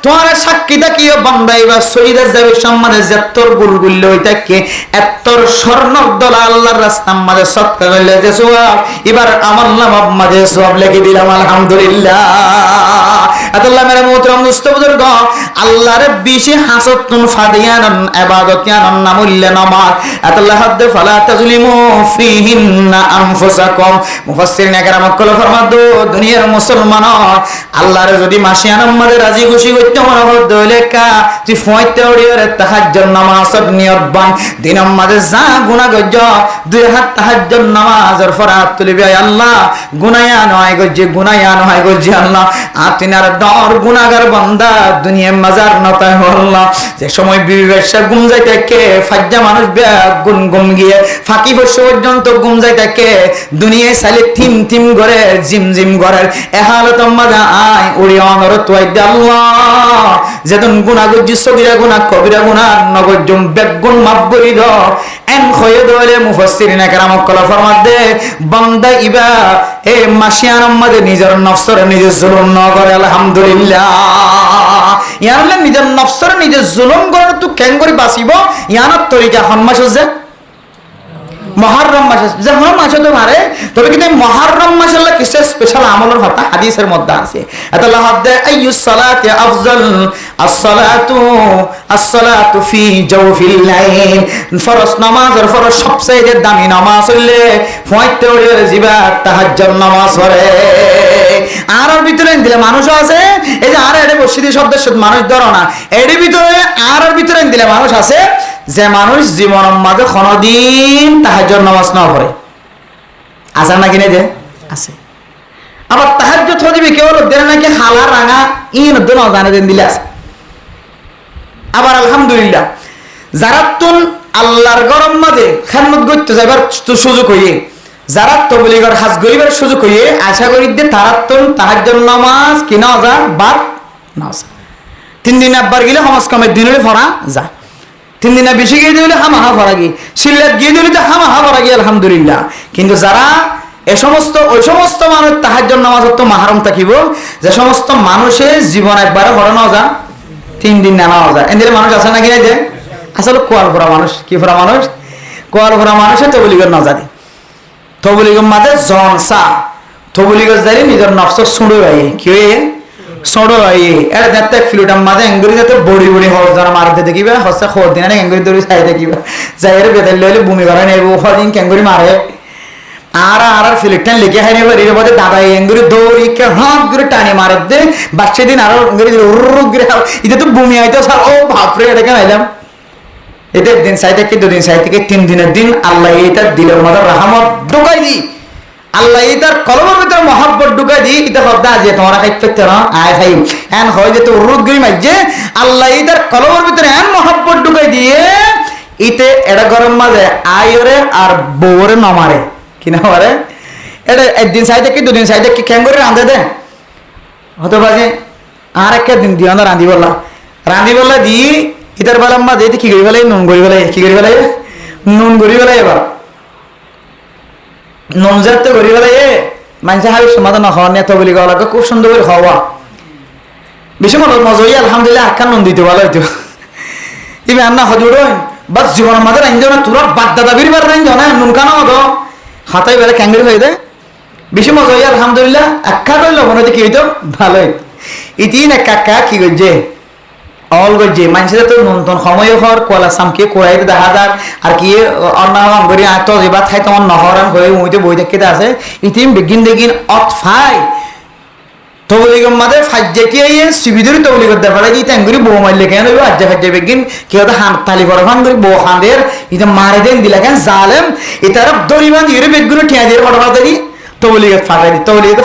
তোমার সাক্ষী থাকিও বান্দা ইবা সরিদাত যাবে সম্মানে যেতর গুলগুল হইতাকে এতর স্বর্ণক দলা আল্লাহর রাস্তার মাঝে সৎকা করলে যে সওয়াব এবার আমল নামা মাঝে সওয়াব লিখে দিলাম আলহামদুলিল্লাহ। আল্লাহ মেরে মোহতরম দোস্ত বুজুর্গ আল্লাহর বেশি হাসতুন ফাদিয়ান ইবাদতিয়ান নামুল্য নামাজ আল্লাহ হাদ ফালা তাজলিমু ফিহিন্না আনফুসাকুম মুফাসসিরিন একরাম কল ফরমাদো দুনিয়ার মুসলমান আল্লাহর যদি মাসিয়ান আমাদের রাজি খুশি করতে মনে হদ লেখা তুই ফয়তে ওড়িয়ে তাহাজ্জুদ নামাজ নিয়ত বান দিন আমাদের যা গুনাহ গজ দুই হাত তাহাজ্জুদ নামাজের ফরাত তুলিবি আল্লাহ গুনায়া নয় গজ গুনায়া নয় গজ আল্লাহ আতিনার ডর গুনাহগার বান্দা দুনিয়া মাজার নতায় আল্লাহ যে সময় বিবেশা গুম যাইতে কে ফাজ্জা মানুষ গুন গুম গিয়ে ফাঁকি বসে পর্যন্ত গুম যাইতে কে দুনিয়ায় সালে থিম থিম করে জিম জিম করে এ হালত মাঝে আয় উড়ি অনরত ওয়াইদ আল্লাহ যেদিন গুনাহ গজ সগীরা গুনাহ কবিরা গুনাহ নগজম বেগুন মাফ করি দাও এন খয়ে দলে মুফাসসিরিন একরাম কল ফরমাত দে বান্দা ইবা এ মাসিয়ান আমাদের নিজের নফসের নিজে জুলুম ন করে আলহামদুলিল্লাহ ইয়ারলে নিজের নফসের নিজে জুলুম করে তো কেন করে বাঁচিব ইয়ানার তরিকা হন্মাস যে মুহররম মাস যে হর মাসে তো মারে তবে কিন্তু মুহররম মাসের কিছু স্পেশাল আমলের কথা হাদিসের মধ্যে আছে আল্লাহ হাদে আইয়ুস সালাতি Afzal as-salatu fi jawfil layl ফরজ নামাজের ফরজ সবচেয়ে দামি নামাজ হইলে ফয়তে ওরে জিবা তাহাজ্জুদ নামাজ পড়ে আর ভিতরে দিলে মানুষ আছে এই যে আর এর মসজিদে শব্দের সাথে মানুষ ধরো না এর ভিতরে আর ভিতরে দিলে মানুষ আছে যে মানুষ জীবনের মাঝে কোনদিন তাহাজ্জুদ নামাজ না পড়ে আছে নাকি না যে আছে আবার তাহাজ্জুদ হদিবে কেউ দেন নাকি হালা রাঙা ইন দন জানে দেন দিলাস। আবার আলহামদুলিল্লাহ যারা তুন আল্লাহর গরম মাঝে খেদমত করতে যাইবার সুযোগ হইয়ে, যারা তবলিগর হাজ গরিবের সুযোগ হইয়ে আশা করি দে তারা তুন তাহাজ্জুদ নামাজ কি না যা বাদ না যা। 3 দিন আব্বার গেলে সমাজ কমের দিন হলে ফরা যা, 3 দিন বেশি গিয়ে দিলে হামাহা ফরা গিয়ে, সিলেট গিয়ে দিলে তো হামাহা ফরা গিয়ে আলহামদুলিল্লাহ। কিন্তু যারা ওই সমস্ত মানুষ তাহাজ্জুদ নামাজ তো মাহরুম থাকিব, যে সমস্ত মানুষের জীবন একবারে ফরা না যা, 3 দিন না নেওয়া যায় এদের মানুষ আছে নাকি না? যে আসলে কোয়াল ভরা মানুষ, কি ভরা মানুষ? কোয়াল ভরা মানুষে তবলিগর না জানি, তবলিগর মাঝে জনসা তবলিগর যাই নিজের নফস সুঁড়ো আইয়ে কি হয়ে সোঁড়ো আইয়ে এটা দেখতে ফিলুটার মাঝে এঙ্গুরি যাতে বড়ি বড়ি হওয়ার যারা মারতে দেখিবা হচ্ছে খোর দিন এঙ্গুরি দৌড়ি চাই দেখিবা যাই বেদাল লইলে ভূমি করে নেব দিন কেঙ্গুরি মারে আর ফিলিপটান লিখে হাই নেবার এর মধ্যে দাদা এঙ্গুরি দৌড়ি কে হাত করে টানি মারে দে বাচ্চা দিন আরো এঙ্গুরি উড়ে এটা তো ভূমি আইতো স্যার ও বাপরে এটাকে আইলাম। এটা একদিন চাই থেকে 2 দিন চাই থেকে 3 দিনের দিন আল্লাহ এটা দিলের মধ্যে রাহমত ঢুকাই দি, আল্লাহ এটার কলমের ভিতরে মহব্বত ঢুকাই দি। এটা শব্দ আছে তোমরা খাইতে না আয় খাই এন হয় যে তো রুদ্রই মাইজে আল্লাহ এটার কলমের ভিতরে এন মহব্বত ঢুকাই দিয়ে ইতে এটা গরম মাঝে আয়রে আর বউরে নমারে কি না মারে। এটা একদিন চাই থেকে 2 দিন চাই থেকে কেন করে রাঁধে দে হতে পারে আর একটা দিন দিও না রাঁধি বললা দি ইতার বেলা মা দিয়ে কি করি ফেলাই নুন করি ফেলাই কি করি ফেলাই নুন করি ফেলাই এবার নুন যাতে করি ফেলাই মানুষের হাবি সমাধান হওয়া নেতা বলি গাওয়া লাগে খুব সুন্দর করে খাওয়া বেশি মনে মজা হই আলহামদুলিল্লাহ আখ্যা নুন দিতে ভালো হইতো ইবে আন্না হজুর বা জীবনের মাঝে রাইন না তোরা বাদ দাদা বিরিবার রাইন না নুন কানা মতো হাতাই বেলা ক্যাঙ্গরি হয়ে দেয় বেশি মজা হই আলহামদুলিল্লাহ আখ্যা করলো মনে হচ্ছে কি হইতো ভালো হইতো ইতিন এক কাকা কি করছে অল গজ্জে মানুষের তো নতুন সময় হর কলা সামকে কোড়াইতে দেখা যাক আর কি অন্যান্য অঙ্গরি আত যেবা খাই তোমার নহরান হয়ে মুইতে বই দেখতে আছে ইতিম বেগিন দেগিন অতফাই তবলিগম মাদে ফাজ্জে কি আইয়ে সুবিধুরি তবলিগত দেখালে কি তাঙ্গুরি বউ মারলে কেন হইব আজ্জা ফাজ্জে বেগিন কেউ তো হাত তালি করে ফান করি বউ খাঁদের ইতে মারে দেন দিলা কেন জালেম ইতার দড়িবান দিয়ে বেগুলো ঠিয়া দিয়ে ফটো দি তবলিগত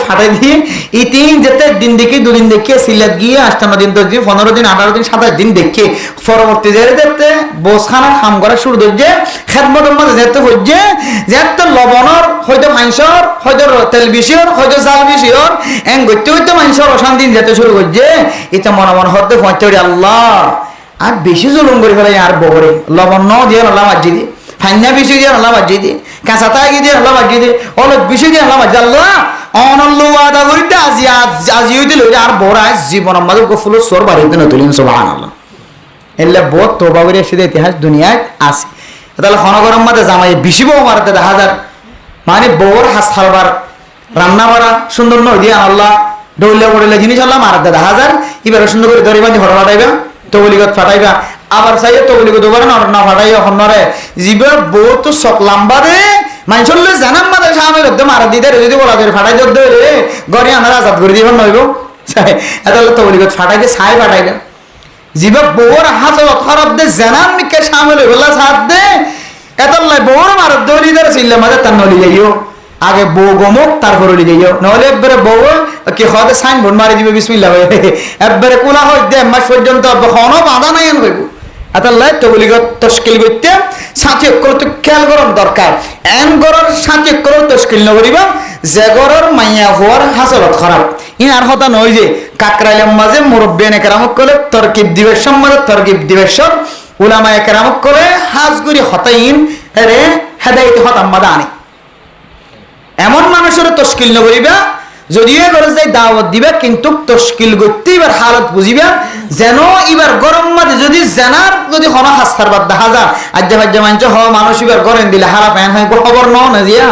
ফাটাই দিয়ে এই 3 যেতে দিন দেখে 2 দিন দেখে সিলেট গিয়ে 8 দিন 10 দিন 15 দিন 18 দিন 27 দিন দেখে পরবর্তী জেরে দেখতে বসখানা খাম করা শুরু করছে খেদমতের মধ্যে যেতে হচ্ছে যে একটা লবণর হয়তো মাংসর হয়তো তেল বিষয়র হয়তো জাল বিষয়র এন করতে হইতে মাংসর অশান্তি যেতে শুরু করছে এটা মনে হতে পৌঁছে আল্লাহ আর বেশি জুলুম করে ফেলে আর বগরে লবণ ন দিয়ে আল্লাহ মাঝি দিয়ে ফাইনা বিষয় দিয়ে আল্লাহ মাঝি দিয়ে কাঁচা তাগি দিয়ে আল্লাহ মাঝি দিয়ে অনেক বিষয় দিয়ে আল্লাহ মাঝি আল্লাহ অনল্লু আদা করিতে আজি হইতে লইলে আর বড় জীবন আমাদের ফুল সোর বাড়িতে না তুলিন সুবহানাল্লাহ এলে বহুত তোবা করে এসে ইতিহাস দুনিয়ায় আছে তাহলে খনগরম মাঝে জামাই বেশি বউ মারতে দেখা যাক মানে বউর হাস খাবার রান্না করা সুন্দর নয় দিয়ে আল্লাহ ডৌলে পড়লে জিনিস আল্লাহ মারাতে দেখা যাক এবারে সুন্দর করে ধরে বাঁধি হড় ফাটাইবা তবলিগত ফাটাইবা আবার চাই তবলিগত ওবার না ফাটাই এখন নরে জীবের বউ তো চক লাম্বা রে মানুষলে জানাম মাদে সামের হতে মারা দিতে যদি বলা করে ফাটাই যত রে গড়ি আনার আজাদ করে দিবেন নইব এতালে তবলিগত ফাটাই দিয়ে ছাই ফাটাই দেন জীবে বউর হাসলত খারাপ দে জানাম মিকে সামেল হইবলা সাথ দে এতালে বউর মারা দলি ধরে চিল্লা মাঝে তার নলি যাইও আগে বউ গমক তারপর হলি যাইও নহলে একবারে বউ কি হতে সাইন বোন মারি দিবে বিসমিল্লাহ একবারে কোলা হয় দে মাস পর্যন্ত কোনো বাধা নাই এন হইব আতাল্লাহ তবলিগত তশকিল করতে সাথে করে তো খেয়াল করার দরকার এন গরর সাথে করে তশকিল নকরিবা যে গরর মাইয়া হওয়ার হাসলত খারাপ ই আর হতা নয় যে কাকরাইলের মাঝে মুরব্বিয়ানে কেরামত করে তরকিব দিবেশম মাঝে তরকিব দিবেশম উলামায়ে কেরামত করে হাজগুরি হতাইন রে হেদায়েত হতাম মাদা আনে এমন মানুষের তশকিল নকরিবা যদিও করে যাই দাওয়াত দিবে কিন্তু তশকিল করতে এবার হালত বুঝিবা যেন এবার গরম মাঝে যদি জানার যদি হন হাস্তার বাদ দেখা যা আজ্জা ভাজ্জা মাঞ্চ হ মানুষ এবার গরম দিলে হারা প্যান হয় খবর ন না জিয়া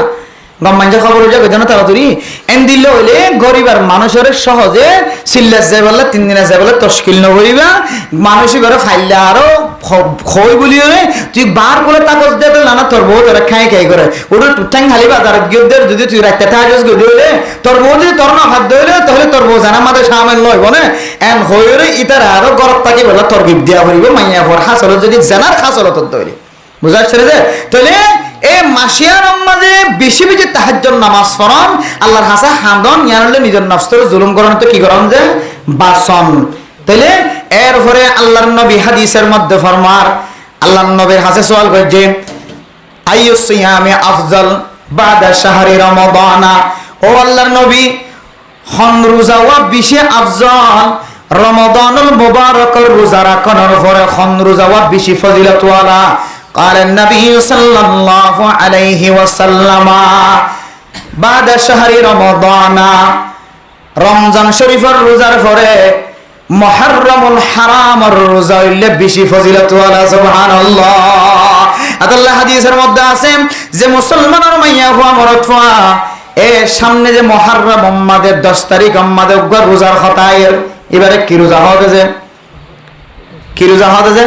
গম মাঞ্চের খবর হয়ে যাবে যেন তাড়াতাড়ি এন দিলে হইলে গরিবার মানুষের সহজে সিল্লাস যাই বললে 3 দিনে যাই বলে তশকিল নকরিবা মানুষ এবার ফাইলে আরো খই বলি হলে তুই বার করে তাকস দিয়ে না তোর বউ তোরা খাই খাই করে ওটা টুটাং খালি বাজার গিয়ে যদি তুই রাখতে থাকস গদি হলে তোর বউ যদি তোর না ভাত ধরে তাহলে তোর বউ জানা মাঝে সামেল নয় বলে এন হইরে ইতার আরো গরব থাকি বলে তোর গিফট দেওয়া হইব মাইয়া ভর হাসল যদি জানার হাসল তোর তৈরি বুঝাচ্ছে রে তাহলে এ মাসিয়ার মাঝে বেশি বেশি তাহাজ্জুদ নামাজ পড়ন আল্লাহর হাসা হাদন ইয়ানলে নিজের নফসের জুলুম করেন তো কি করেন যে বাসন তাইলে এরপরে আল্লাহর নবী হাদিসের মধ্যে ফরমার আল্লাহর নবীর হাসে সওয়াল করে যে আইয়ু সিয়ামি আফজাল বাদা শাহরি রমাদানা ও আল্লাহর নবী হন রোজা ওয়া বেশি আফজাল রমাদানুল মুবারাকের রোজা রাখানোর পরে হন রোজা ওয়া বেশি ফজিলত ওয়ালা قال النبي صلى الله عليه وسلم بعد شهر رمضان রমজান শরীফের রোজার পরে মুহররমুল হারামের রোজা হইলে বেশি ফজিলত ওয়ালা সুবহানাল্লাহ আল্লাহ হাদিসের মধ্যে আছে যে মুসলমানের মাইয়া হওয়া মরদ হওয়া এ সামনে যে মুহররম আমাদের 10 তারিখ আমাদের রোজার খতায়ের এবারে কি রোজা হবে কি রোজা হবে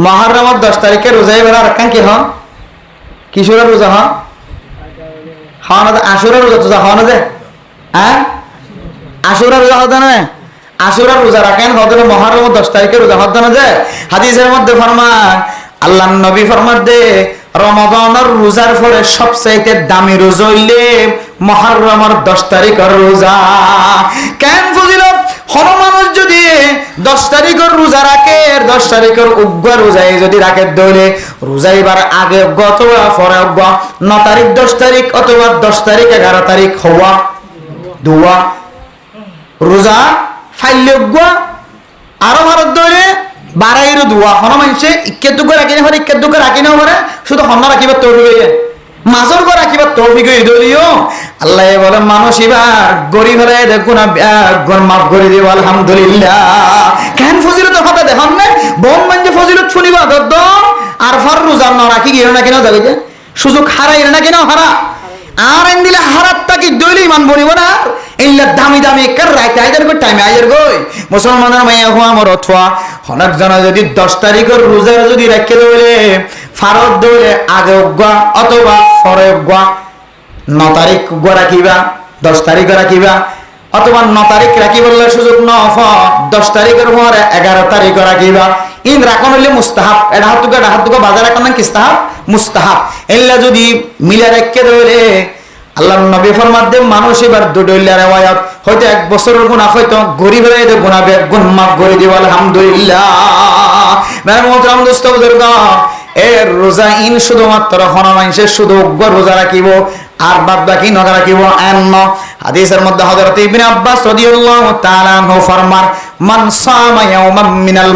মুহররমের 10 তারিখে রোজা এবারে আর কান কি হয় কিশোরের রোজা হয় খাওয়া না আশুরার রোজা তো খাওয়া না যায় হ্যাঁ আশুরার রোজা হতে না আশুরার রোজা রাখেন হতে মুহররমের 10 তারিখে রোজা হতে না যায় হাদিসের মধ্যে ফরমান আল্লাহর নবী ফরমান দে রমাদানের রোজার পরে সবচেয়ে দামি রোজা হইলে মুহররমের 10 তারিখের রোজা কেন ফজিলত কোন মানুষ যদি 10 তারিখের রোজা রাখে 10 তারিখের উগ্র রোজায় যদি রাখে দইলে রোজা এবার আগে অথবা পরে 9 তারিখ 10 তারিখ অথবা 10 তারিখ 11 তারিখ হওয়া দুয়া রোজা ফাইলে উগ্র আরো ভারত দইলে বারাইরো দুয়া কোন মানুষে ইক্কেত দুঃখ রাখি না পারে ইক্কেত দুঃখ রাখি না পারে শুধু হন্না রাখিবার তৌফিক হইয়ে মাজর করে রাখিবার তৌফিক হই দলিও আল্লাহ বলে মানুষ এবার গরিব হলে দেখুন গুনাহ মাফ করে দিব আলহামদুলিল্লাহ কেন ফজিলত কথা দেখুন না বোন মানে ফজিলত শুনিবা দদ্দ আর ফার রোজা না রাখি গিয়ে না কেন যাবে যে সুযোগ হারাই না কেন হারা আর এন দিলে হারাতটা কি দলি মান বলিব না ইল্লা দামি দামি কর রাইতে আইদার কো টাইমে আইয়ার গই মুসলমানের মাইয়া হওয়া আমার অথবা অনেক জন যদি 10 তারিখের রোজা যদি রাখতে দইলে ফারদ দইলে আগে উগা অথবা পরে উগা 9 তারিখ উগা রাখিবা 10 তারিখ রাখিবা অথবা 9 তারিখ রাখি বললে সুযোগ ন 10 তারিখের পরে 11 তারিখ রাখিবা ইন রাখন হইলে মুস্তাহাব এটা হাতুকা বাজার রাখন না কিস্তাহাব মুস্তাহাব এল্লা যদি মিলা রাখতে দইলে আল্লাহর নবী ফরমান দেন মানুষ এবার দুডইলা রিওয়ায়াত হয়তো 1 বছরের গুনাহ হয়তো গরিব হয়ে দে গুনাহ গুণ মাফ করে দিব আলহামদুলিল্লাহ মেরে মোহতরম দোস্ত বুজুর্গ এর রোজা ইন শুধুমাত্র হন মানুষের শুধু রোজা রাখিব আর বাদ বাকি নজর রাখিব এন্ন হাদিসের মধ্যে হযরত ইবনে আব্বাস রাদিয়াল্লাহু তাআলা আনহু ফরমান মান সামা ইয়াওমান মিনাল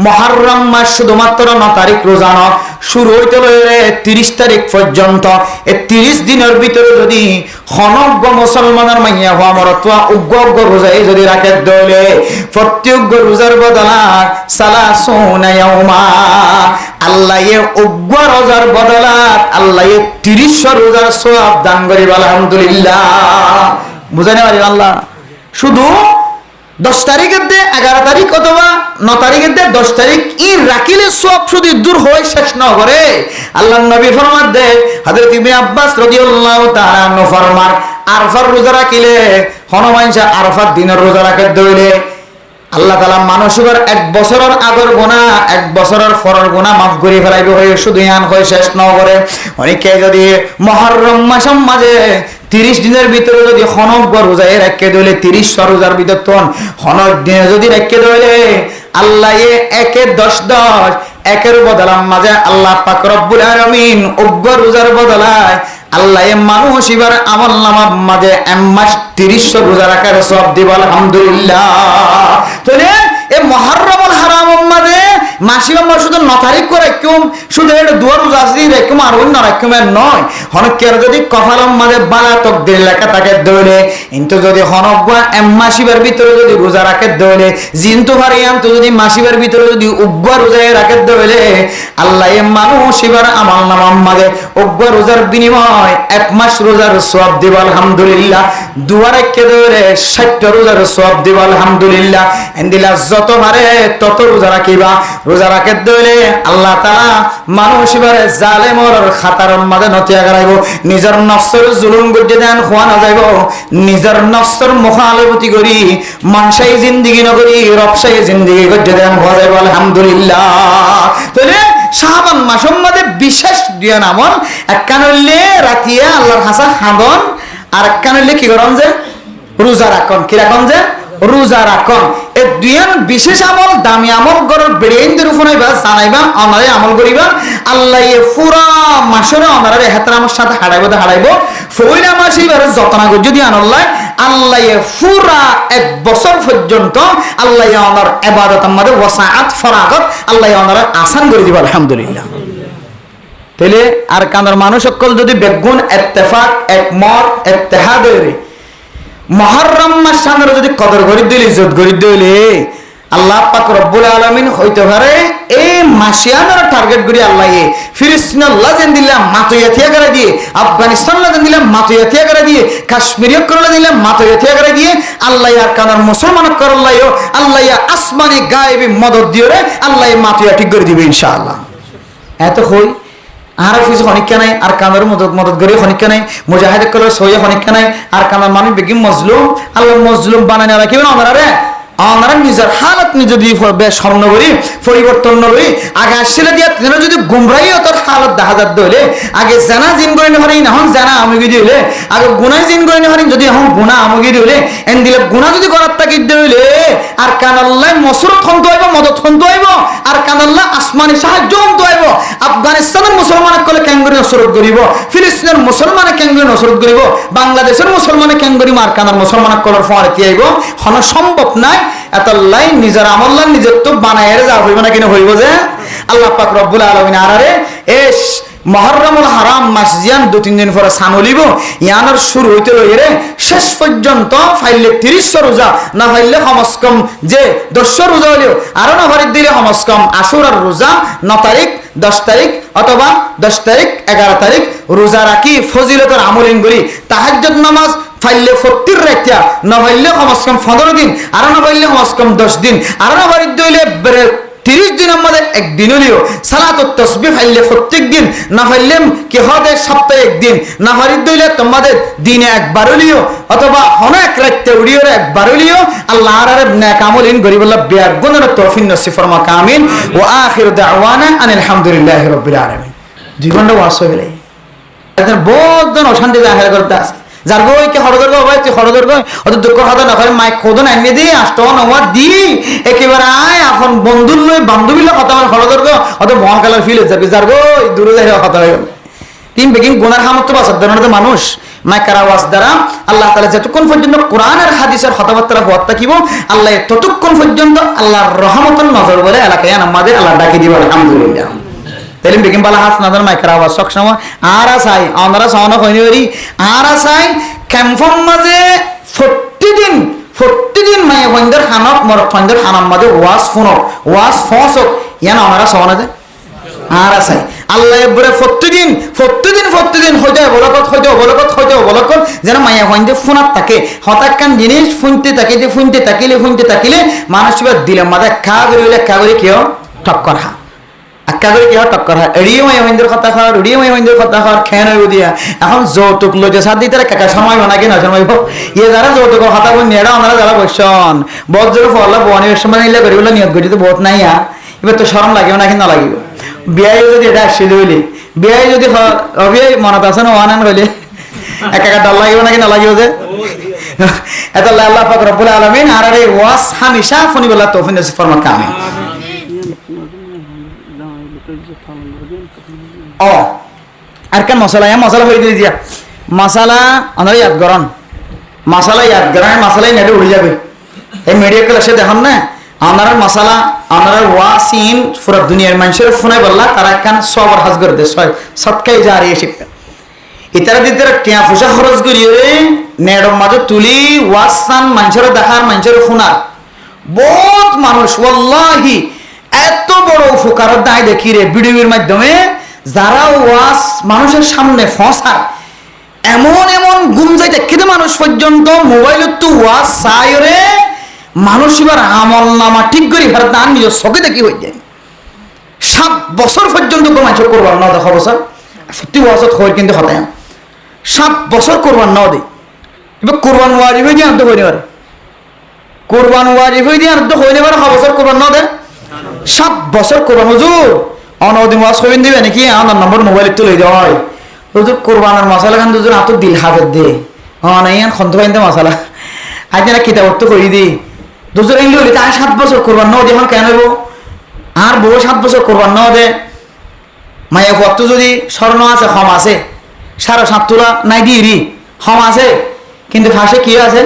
মুহররম মাস শুধুমাত্র 9 তারিখ রোজা না শুরু হইতে লয়ে 30 তারিখ পর্যন্ত এই 30 দিনের ভিতরে যদি খনজ্ঞ মুসলমানের মাইয়া হওয়া মরতওয়া উগ্র রোজায় যদি রাখে দইলে প্রত্যেক রোজার বদলা সালাসুনা ইয়াওমা আল্লাহ এ উগ্র রোজার বদলাত আল্লাহ এ 30 রোজার সওয়াব দান করিবে আলহামদুলিল্লাহ বুঝানে পারি আল্লাহ শুধু 10 তারিখের দে 11 তারিখ অথবা 9 তারিখের দে 10 তারিখ ই রাখিলে সব শুধু দূর হয় শেষ না করে আল্লাহর নবী ফরমান দে হযরত ইবনে আব্বাস রাদিয়াল্লাহু তাআলা আনহু ফরমান আরফার রোজা রাখিলে হনুমানসা আরফার দিনের রোজা রাখে দইলে আল্লাহ তাআলা মানুষের 1 বছরের আগের গুনাহ 1 বছরের পরের গুনাহ maaf করে ফেলাইবে হয় শুধু ইয়ান হয় শেষ না করে অনেকে যদি মুহররম মাসের মাঝে 30 দিনের ভিতরে যদি খনক রোজায় রাখতে দইলে 30 রোজার ভিতর তখন খনক দিনে যদি রাখতে দইলে আল্লাহ এ একে 10 একের বদলার মাঝে আল্লাহ পাক রব্বুল আলামিন উগ্র রোজার বদলায় আল্লাহ এ মানুষ এবার আমল নামার মাঝে মাস 30 রোজা রাখার সব দিব আলহামদুলিল্লাহ তাহলে এ মুহররমুল হারামের মাঝে মাসিক মাস শুধু 9 তারিখ করে কেউ শুধু এটা দুয়ার রোজা আসি রেখম আর অন্য রাখমের নয় হনকের যদি কপালম মাঝে বালা তকদির লেখা থাকে দইলে কিন্তু যদি হনকবা মাসিবের ভিতরে যদি রোজা রাখে দইলে জিন্তু ভারিয়ান্ত যদি মাসিবের ভিতরে যদি উগ্র রোজায় রাখে দইলে আল্লাহ এ মানুষ এবার আমল নামার মাঝে উগ্র রোজার বিনিময় 1 মাস রোজার সওয়াব দিব আলহামদুলিল্লাহ দুয়া রাখে দইলে 60 রোজার সওয়াব দিব আলহামদুলিল্লাহ এন্দিলা যত পারে তত রোজা রাখিবা রোজা রাখে দইলে আল্লাহ তাআলা মানুষ এবারে জালেমর খাতার মাঝে নতিয়া গড়াইব নিজের নফসের জুলুম গজ্জে দেন খোয়া না যাইব নিজের নফসের মুখালবতি করি মানসাই জিন্দেগি নগরী রবসাই জিন্দেগি গজ্জে দেন খোয়া যাইব আলহামদুলিল্লাহ তাহলে শাবান মাসের মধ্যে বিশেষ দুই আমল, একখান হইলে রাতিয়া আল্লাহর হাসা খাদন, আর একখান হইলে কি করেন যে রোজা রাখন। কি রাখন যে রোজা রাখন। এই দুইজন বিশেষ আমল, দামি আমল গড়ের বেড়েইনদের উপর জানাইবা, আমারে আমল করিবা। আল্লাহ পুরা মাসরে আমারে এহতরামের সাথে হারাইব। ফইলা মাস এবারে যতনা যদি আনল্লাহ আল্লাহ পুরা 1 বছর পর্যন্ত আল্লাহ আমার ইবাদত আমাদের ওয়াসাআত ফরাগত আল্লাহ আমার আসান করে দিব। আলহামদুলিল্লাহ। তাহলে আর কানার মানুষ সকল যদি বেগুন ইত্তেফাক একমত ইত্তেহাদ হইরে মুহররম মাস সামনে যদি কদর করে দিলে, ইজ্জত করে দিলে, আল্লাহ পাক রব্বুল আলামিন হইতে পারে এই মাসিয়ানের টার্গেট করি আল্লাহ ফিলিস্তিন আল্লাহ যেন দিলাম মাতয়াতিয়া করে দিয়ে, আফগানিস্তান যেন দিলাম মাতয়াতিয়া করে দিয়ে, কাশ্মীর করে দিলাম মাতয়াতিয়া করে দিয়ে, আল্লাহ আর কানার মুসলমান করল্লাহ আল্লাহ আসমানি গায়েবী মদত দিয়ে আল্লাহ মাতয়া ঠিক করে দিবে ইনশাআল্লাহ। এত হই আর কিছু খনিকা নাই, আর কানার মদত করে খনিকা নাই, মুজাহিদ কলার সইয়া খনিকা নাই, আর কানার মানুষ বেগিম মজলুম আল্লাহ মজলুম বানানি রাখিবেন আমারা আমরা নিজের হালত নিজে দিয়ে স্মরণ করি, পরিবর্তন করি। আগে আসলে দিয়া যদি গুমরাই তোর হালত দেখা যাত হইলে আগে জানা জিন করে নেহারি না হন জানা আমগি দিলে, আগে গুনাই জিন করে নেহারি যদি এখন গুণা আমগি দিলে এন দিলে গুণা যদি করার তাকে দিলে আর কানাল্লাহ মসরত খন্ত হইব, মদত খন্ত হইব, আর কানাল্লাহ আসমানি সাহায্য খন্ত হইব। আফগানিস্তানের মুসলমানে কলে ক্যাঙ্গুরি নসরত করিব, ফিলিস্তিনের মুসলমানে ক্যাঙ্গুরি নসরত করিব, বাংলাদেশের মুসলমানে ক্যাঙ্গুরি মার কানার মুসলমান কলর ফোয়ারে আইব। হন সম্ভব নাই। এত লাই নিজের আমল নিজের তো বানায় যা হইব না কিনা হইব যে আল্লাহ পাক রব্বুল আলামিন আরারে এস মুহররমুল হারাম মাস জিয়ান 2-3 দিন পরে সানলিব ইয়ানোর শুরু হইতে লইরে শেষ পর্যন্ত ফাইলে 30 রোজা না হইলে কমস কম যে 10 রোজা হইলো আর না হরিদ দিলে কমস কম আশুরার রোজা 9 তারিখ 10 তারিখ অথবা 10 তারিখ 11 তারিখ রোজা রাখি ফজিলতের আমলিন করি তাহাজ্জুদ নামাজ ফাইলে 40 রাখিয়া না হইলে কমস কম 15 দিন আর না হইলে কমস কম 10 দিন আর না হরিদ দিলে 30 দিন আমাদের একদিন হলিও সালাতুত তাসবিহ ফাইলে প্রত্যেক দিন না ফাইলে কি হবে সপ্তাহে একদিন না হরিদ দিলে তোমাদের দিনে একবার হলিও অথবা অনেক রাতে উড়িও একবার হলিও আল্লাহর নেক আমলিন গরিবুল্লাহ বিয়ার গুণের তৌফিক নসিব ফরমা আমিন ওয়া আখিরু দাওয়ানা আনিল হামদুলিল্লাহি রাব্বিল আলামিন। জীবনটা ওয়াস হয়ে গেলে এদের বহুত জন অশান্তি জাহের করতে আছে যার গই কে হরদর গো ভাই তুই হরদর গো অত দুঃখ কথা না করে মাইক খোদন আনিয়ে দি আষ্ট নওয়া দি একেবারে আয় এখন বন্ধুর লই বান্ধবীর কথা আমার হরদর গো অত মন কালার ফিল হচ্ছে যার গো দূরে যাই কথা হইল তিন বেগিন গুনার হামত বাসার ধরনের মানুষ মাইকার আওয়াজ দ্বারা আল্লাহ তাআলা যতক্ষণ পর্যন্ত কোরআন আর হাদিসের কথাবার্তা হওয়ার থাকিব আল্লাহ ততক্ষণ পর্যন্ত আল্লাহর রহমতের নজর বলে এলাকায় আমাদের আল্লাহ ডাকি দিব আলহামদুলিল্লাহ। তেলিম বেগিম বালা হাস নাদার মাইকার আওয়াজ সবসময় আর আসাই আমরা সাউনা কইনি করি আর আসাই ক্যাম্পম মাঝে প্রতিদিন মায়ে বন্ধের খানক মর বন্ধের খানার মাঝে ওয়াজ ফোনক ওয়াজ ফসক ইয়ান আমরা সাউনা দে আর আসাই আল্লাহ এবরে প্রতিদিন হইতে বলকত যেন মায়া হইতে ফোনাত থাকে হঠাৎ জিনিস শুনতে থাকিলে মানুষ দিলাম মাঝে কাগরি কেউ টক্কর হা টক্কর হয় এড়িয়ে মাই হইন্দের কথা খাওয়ার উড়িয়ে মাই হইন্দের কথা খাওয়ার খেয়ে নয় দিয়া এখন যৌতুক লজে সাথ দিতে কাকা সময় নাকি না সময় ইয়ে যারা যৌতুক কথা বল নিয়ে ওনারা যারা বসন বহুত জোরে ফলা বনের সময় নিলে করি বলে নিয়ত গঠিত বহুত নাই এবার তো শরম লাগিব না কি না লাগিব বিয়াই যদি এটা আসছিল বলি বিয়াই যদি অবিয়াই মনত আছে না ওয়ান হইলে একা ডর লাগিব নাকি না লাগিব যে এত আল্লাহ পাক রব্বুল আলামিন আর এই ওয়াজ হামেশা ফনিবল্লাহ তৌফিক নসিব ফরমা আমিন। ও আর কেন মশলা হয়ে দিয়ে দিয়া মশলা আমরা ইয়াদ করেন মশলাই নেটে উড়ে যাবে এই মিডিয়া ক্লাসে দেখান না আমার মশলা আমার ওয়াসিন পুরো দুনিয়ার মানুষের ফোনে বললা তারা একখান সবার হাজ করে দেয় সৎকাই যা আর শিখবে ইতারা দিতে টিয়া ফুসা খরচ করিয়ে নেড়র মাঝে তুলি ওয়াসান মানুষের দেখার মানুষের ফোনার বহুত মানুষ ওয়াল্লাহি এত বড় উপকারের দায় দেখি রে ভিডিওর মাধ্যমে যারা ওয়াজ মানুষের সামনে ফসার এমন গুম যাইতে খেতে মানুষ পর্যন্ত মোবাইলত তো ওয়াজ চাই রে মানুষ এবার আমল নামা ঠিক করি ভারত তার নিজের চোখে দেখি হয়ে যায় 7 বছর পর্যন্ত মানুষ করবার না দেখা বছর সত্যি ওয়াজত হয় কিন্তু হতায় 7 বছর করবার না দেয় এবার কোরবান ওয়াজিব হয়ে দিয়ে আনতে হয়ে নেবার কোরবান ওয়াজিব হয়ে দিয়ে আনতে হয়ে নেবার 6 বছর করবার না দেয় 7 বছর করবান হুজুর অনদিন ওয়াজ কইবেন দিবে নাকি আমার নম্বর মোবাইল তুলে দেওয়া হয় হুজুর কোরবানের মশলা খান দুজন আত দিল হাফের দে নাই খন্ত পাইতে মশলা আজ না কিতাব তো কই দি দুজন এগুলো হলে তাই 7 বছর কোরবান ন এখন কেন নেব আর বউ 7 বছর কোরবান ন দে মায়া কত যদি স্বর্ণ আছে ক্ষম আছে 7.5 তোলা নাই দিরি ক্ষম আছে কিন্তু ফাঁসে কি আছে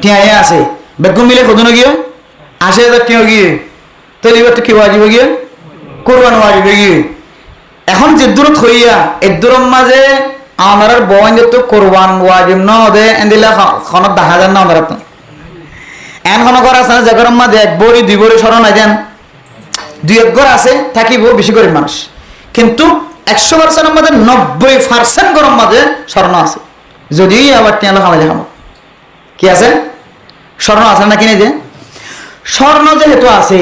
টিয়াই আছে বেগুন মিলে কত গিয়ে 80,000 টিয়া গিয়ে তাহলে এবার তো কি ওয়াজিব গিয়ে কোরবান ওয়াজিব গিয়ে এখন যে দূরত হইয়া এর দূরের মাঝে আমার বয়ন তো কোরবান ওয়াজিব ন দে এন্দিলা খনত 10,000 না আমার এন কোন ঘর আছে যে ঘরের মাঝে 1 বড়ি 2 বড়ি স্বর্ণ নাই দেন 2-1 ঘর আছে থাকিব বেশি করে মানুষ কিন্তু 100% মধ্যে 90% ঘরের মাঝে স্বর্ণ আছে যদি আবার টিয়ালো খামাইলে খামো কি আছে স্বর্ণ আছে না কিনে যে স্বর্ণ যেহেতু আছে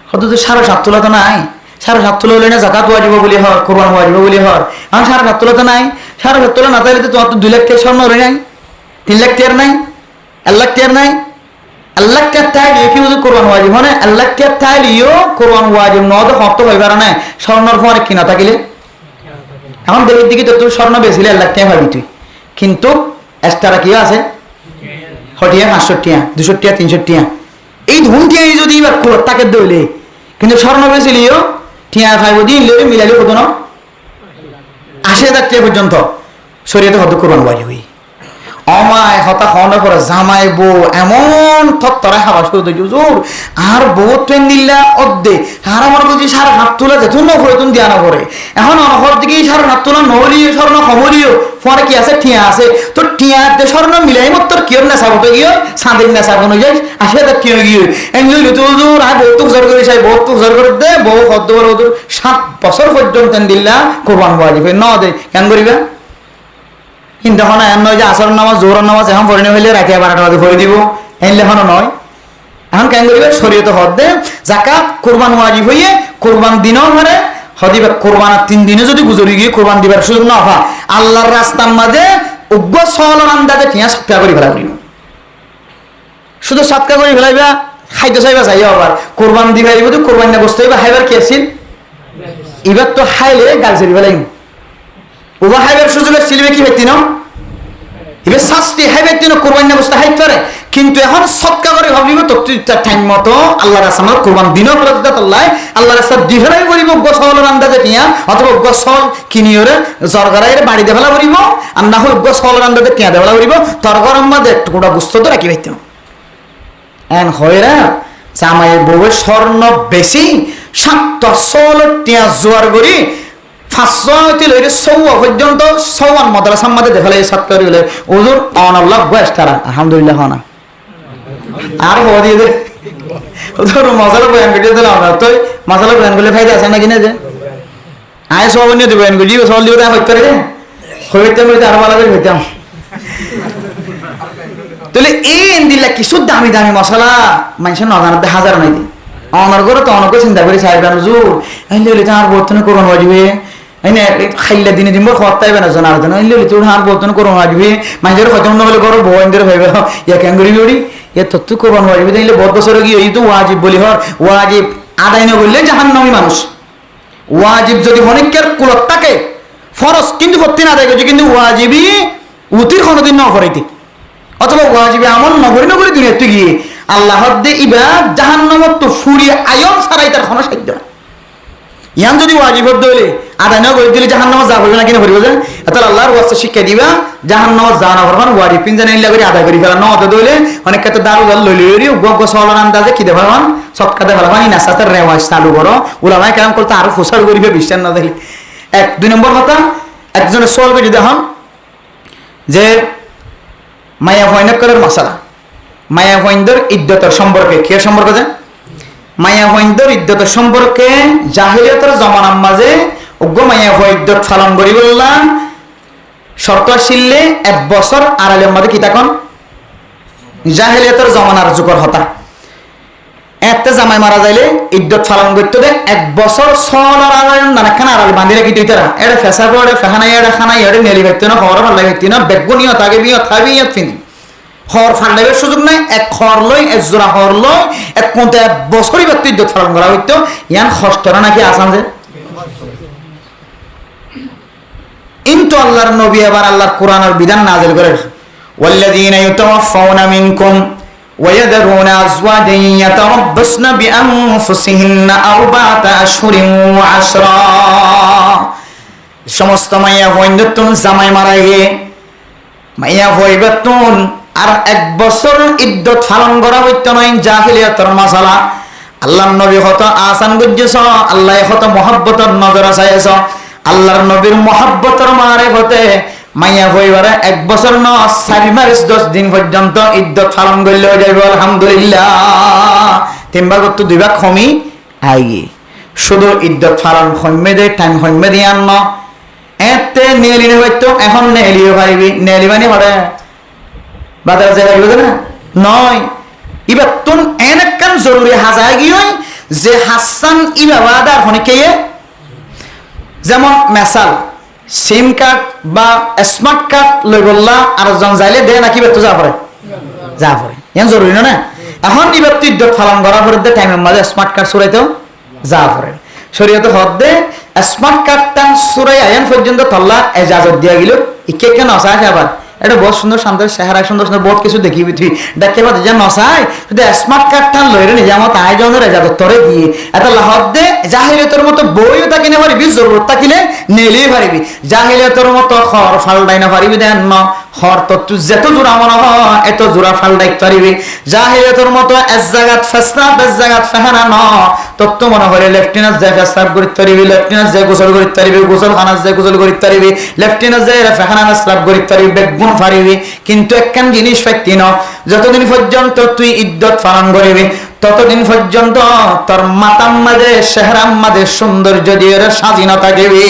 হয়তো 7.5 তোলা তো নাই 7.5 তোলা হলে না জাকাত ওয়াজিব বলি হয় কোরবান ওয়াজিব বলি হয় এখন 7.5 তোলা তো নাই 7.5 তোলা না তাইলে তো তোমার তো 2 লাখ টাকা স্বর্ণ হলে নাই 3 লাখ টাকা নাই 1 লাখ টাকা নাই 1 লাখ টাকা তাইলে কি বুঝি কোরবান ওয়াজিব মানে 1 লাখ টাকা তাইলেও কোরবান ওয়াজিব ন তো হত হইবার না স্বর্ণর পরে কিনা থাকিলে এখন দেখি দিকে তো তুই স্বর্ণ বেচিলে 1 লাখ টাকা পাবি তুই কিন্তু এক্সট্রা কি আছে হটিয়া 500 টাকা 200 টাকা 300 টাকা এই ধুমটিয়া যদি এবার তাকে দইলে কিন্তু স্বর্ণ বেচিলিও টিয়া 5 দিন লই মিলাইলে কত না 80,000 টাকা পর্যন্ত শরীয়তে হত কোরবান ওয়াজিব হই অমায় হতা খাওয়ানোর পরে জামাই বউ এমন থত্তরা খাওয়া শুরু হয়ে জোর আর বউ ট্রেন দিল্লা অর্ধে আর আমার বলছি 7.5 তোলা যেত ন করে তুমি দিয়া না করে এখন অনহর দিকে 7.5 তোলা নহলিও স্বর্ণ খবরিও পরে কি আছে টিয়া আছে তো টিয়াতে স্বর্ণ মিলাই মত তোর কিয়র নেশা বটে গিয়ে সাঁদের নেশা কোনো যাই 80,000 টিয়া গিয়ে এগুলো তো জোর আর বহুত জোর করে চাই বহুত জোর করে দে বউ হদ্দ বড় ওদের 7 বছর পর্যন্ত ট্রেন দিল্লা কোরবান ওয়াজিব ন দে কেন করিবা কিন্তু এখন এমন নয় যে আসর নামাজ জোহর নামাজ এখন পড়ে হইলে রাতে 12টা বাজে পড়ে দিব এনলে এখনো নয় এখন কেন করিবে শরীয়তে হদ দে জাকাত কোরবান ওয়াজিব হইয়ে কোরবান দিনও ধরে হদিবে কোরবানের 3 দিনে যদি গুজরি গিয়ে কোরবান দিবার সুযোগ না হয় আল্লাহর রাস্তার মাঝে উগ্র সহলর আন্দাজে টিয়া সৎকা করে ফেলা করিব শুধু সৎকা করে ফেলাইবা খাইতে চাইবা যাইও আবার কোরবান দিবা দিব তো কোরবান না বসতে হইবা হাইবার কি আছিল এবার তো হাইলে গাল চড়ি ফেলাইম ওবা হাইবার সুযোগের ছিলবে কি ব্যক্তি না এবার শাস্তি হাইবার দিন কোরবান না বসতে হাইতে পারে কিন্তু এখন সৎকা করে ভাবিব তো টাইম মতো আল্লাহর রাস্তা কোরবান দিনও করে আল্লাহর রাস্তা ডিফারেন্ট করিব গোসলের আন্দাজে টিয়া অথবা গোসল কিনিওরে জরগরাইয়ের বাড়িতে ফেলা করিব আর না হয় গোসলের আন্দাজে টিয়া দেওয়া করিব তরগরম মাঝে একটু গোটা বুঝতে তো রাখি পাইতাম এন হয়রা জামাইয়ের বউয়ের স্বর্ণ বেশি 7 টিয়া জোয়ার করি 500 লইরে 100 পর্যন্ত 100 মাদ্রাসার মধ্যে দেখালে সৎকার হইলে ওজুর অনাল্লাহ বয়স তারা আলহামদুলিল্লাহ না আর হওয়া দিয়ে দে ওজুর মশলা বয়ান করে দিলাম না তো মশলা বয়ান করলে ফায়দা আছে না কিনে যে আয় সব নিয়ে দেবো বয়ান করি সব দিয়ে হইতে পারে হইতাম হইতে আর ভালো করে হইতাম তাহলে এই দিলা কিছু দামি দামি মশলা মানুষের নজানাতে হাজার নাই দিই আমার ঘরে তো অনেক চিন্তা করি সাহেব হুজুর আইলে আর বর্তমানে কোরবান ওয়াজিব খাইলে দিনে দিন খাওয়ার তাইবে না জানার জন্য তোর আর বর্তমানে কোরবান ওয়াজিব মানুষের খতম না হলে ঘর বউদের ভাইবে ইয়া কেন করি বলি ইয়া তোর তো কোরবান ওয়াজিব দিলে বহুত বছর গিয়ে এই তো ওয়াজিব বলি হর ওয়াজিব আদায় না করলে জাহান্নামী মানুষ ওয়াজিব যদি অনেকের কুলত থাকে ফরজ কিন্তু প্রত্যেক আদায় করছে কিন্তু ওয়াজিবই উতির কোনোদিন না অপরাইতে অথবা ওয়াজিবে আমল নগরী নগরী দুনিয়াতে গিয়ে আল্লাহ দে ইবা জাহান্নামত তো ফুরিয়ে আয়ন ছাড়াই তার কোনো সাধ্য না ইয়ান যদি ওয়াজিব দইলে আদায় না করে দিলে জাহান্নামত যা বলবে না কিনা করিব যে তাহলে আল্লাহর ওয়াস্তে শিক্ষা দিবা জাহান্নামত যা না করবেন ওয়াজিব পিন জানা ইল্লা করে আদায় করি ফেলা ন তো দইলে অনেক ক্ষেত্রে দারু দল লইলে লইরি গগ সলার আন্দাজে কি দেবা হন সৎকা দেবা হন নাসাতের রেওয়াজ চালু করো উলামায়ে কেরাম করতে আরো ফুসার করিবে বিশ্বাস না দেখলে 2 নম্বর কথা একজনের সওয়াল করে দেখুন যে মায়া ভয়নকরের মশলা মায়া ভয়ন্দর ইদ্যতের সম্পর্কে কে সম্পর্ক যে মায়া ভয়ন্দর ইদ্যতের সম্পর্কে জাহিলিয়াতের জমানার মাঝে উগ্র মায়া ভয়দ্যত পালন করি বললাম শর্ত আসিলে 1 বছর আড়ালের মধ্যে কি তখন জাহিলিয়াতের জমানার যুগর হতা এতে জামাই মারা যাইলে ইদ্যত পালন করতে দে 1 বছর সলার আড়াল নানাখানা আড়াল বাঁধি রাখি তুই তারা এটা ফেসা করে ফেহানা এটা খানা এটা নেলি ভাবতে না খবর ভালো লাগতে না বেগুনিও তাকে বিও থাবিও ফিনি হর ফান্ডাইবের সুযোগ নাই, এক খর লই এক জোড়া হর লই এক কোনটা বছরই ব্যক্তি ইদ্যত পালন করা হইতো ইয়ান খস্তরা নাকি আসান যে কিন্তু আল্লাহর নবী আবার আল্লাহর কোরআনের বিধান নাযিল করে ওয়াল্লাযীনা ইউতাওয়াফাউনা মিনকুম ويذرون أزواجا يتربصن بأنفسهن أربعة أشهر وعشرا সমস্ত মাইয়া হইন্দতুন জামাই মারা গে মাইয়া হইবাতুন আর এক বছর ইদ্যত পালন করা হইতো না জাহিলিয়াতের মাসালা আল্লাহর নবী হত আসান গুজ্জেছ আল্লাহ হত মহব্বতের নজর আসাইছ আল্লাহর নবীর মহব্বতের মারিফতে মাইয়া হইবারে এক বছর ন 4 মাস 10 দিন পর্যন্ত ইদ্যত পালন করলে হয়ে যাবে আলহামদুলিল্লাহ 3 ভাগ তো 2 ভাগ কমি আইগে শুধু ইদ্যত পালন কমে দে টাইম কমে দিয়ান ন এতে নেলিনে হইতো এখন নেলিও পারিবি নেলিবানি পড়ে বাজার জায়গা গেল না নয় ইবা তুন এনেকান জরুরি হাজার গিয়ে যে হাসান ইবা বাদার হনিকে যেমন মেসাল সিম কার্ড বা স্মার্ট কার্ড লই বললা আর জন যাইলে দে নাকি বেতো যা পড়ে ইয়ান জরুরি না এখন ইবা তুই ইদ্যত পালন করার পরে টাইমের মাঝে স্মার্ট কার্ড সুরাইতেও যা পড়ে শরীয়তে হদ্দে স্মার্ট কার্ডটা সুরাই আয়ান পর্যন্ত তল্লা এজাজত দিয়া গেল ইকে কেন নসায় আবার এটা বহুত সুন্দর শান্ত চেহারা সুন্দর সুন্দর বহুত কিছু দেখিবি তুই দেখতে পাচ্ছি যে নসায় যদি স্মার্ট কার্ডটা লইরে নিজে আমার আয়োজনের এজাজত তরে দিয়ে এত হদ্দে জাহিলিয়তের মতো বইও তাকে না পারিবি জরুরত থাকিলে নেলেই পারিবি জাহিলিয়তের মতো খর ফালদাই না পারিবি দেন ন খর তো তুই যেত জোড়া মনে হয় এত জোড়া ফালদাই পারিবি জাহিলিয়তের মতো এক জায়গাত ফেসরা বেশ জায়গাত ফেহানা ন তত্ত্ব মনে করে লেফটেন্যান্ট যে ফেসরাব করিতে পারিবি লেফটেন্যান্ট যে গোসল করিতে পারিবি গোসল খানা যে গোসল করিতে পারিবি লেফটেন্যান্ট যে ফেহানা স্লাব করিতে পারিবি বেগুন পারিবি কিন্তু একখান জিনিস পাইতি ন যতদিন পর্যন্ত তুই ইদ্যত পালন করিবি ততদিন পর্যন্ত তোর মাতাম মাঝে চেহারাম মাঝে সৌন্দর্য দিয়ে সাজিনা থাকিবি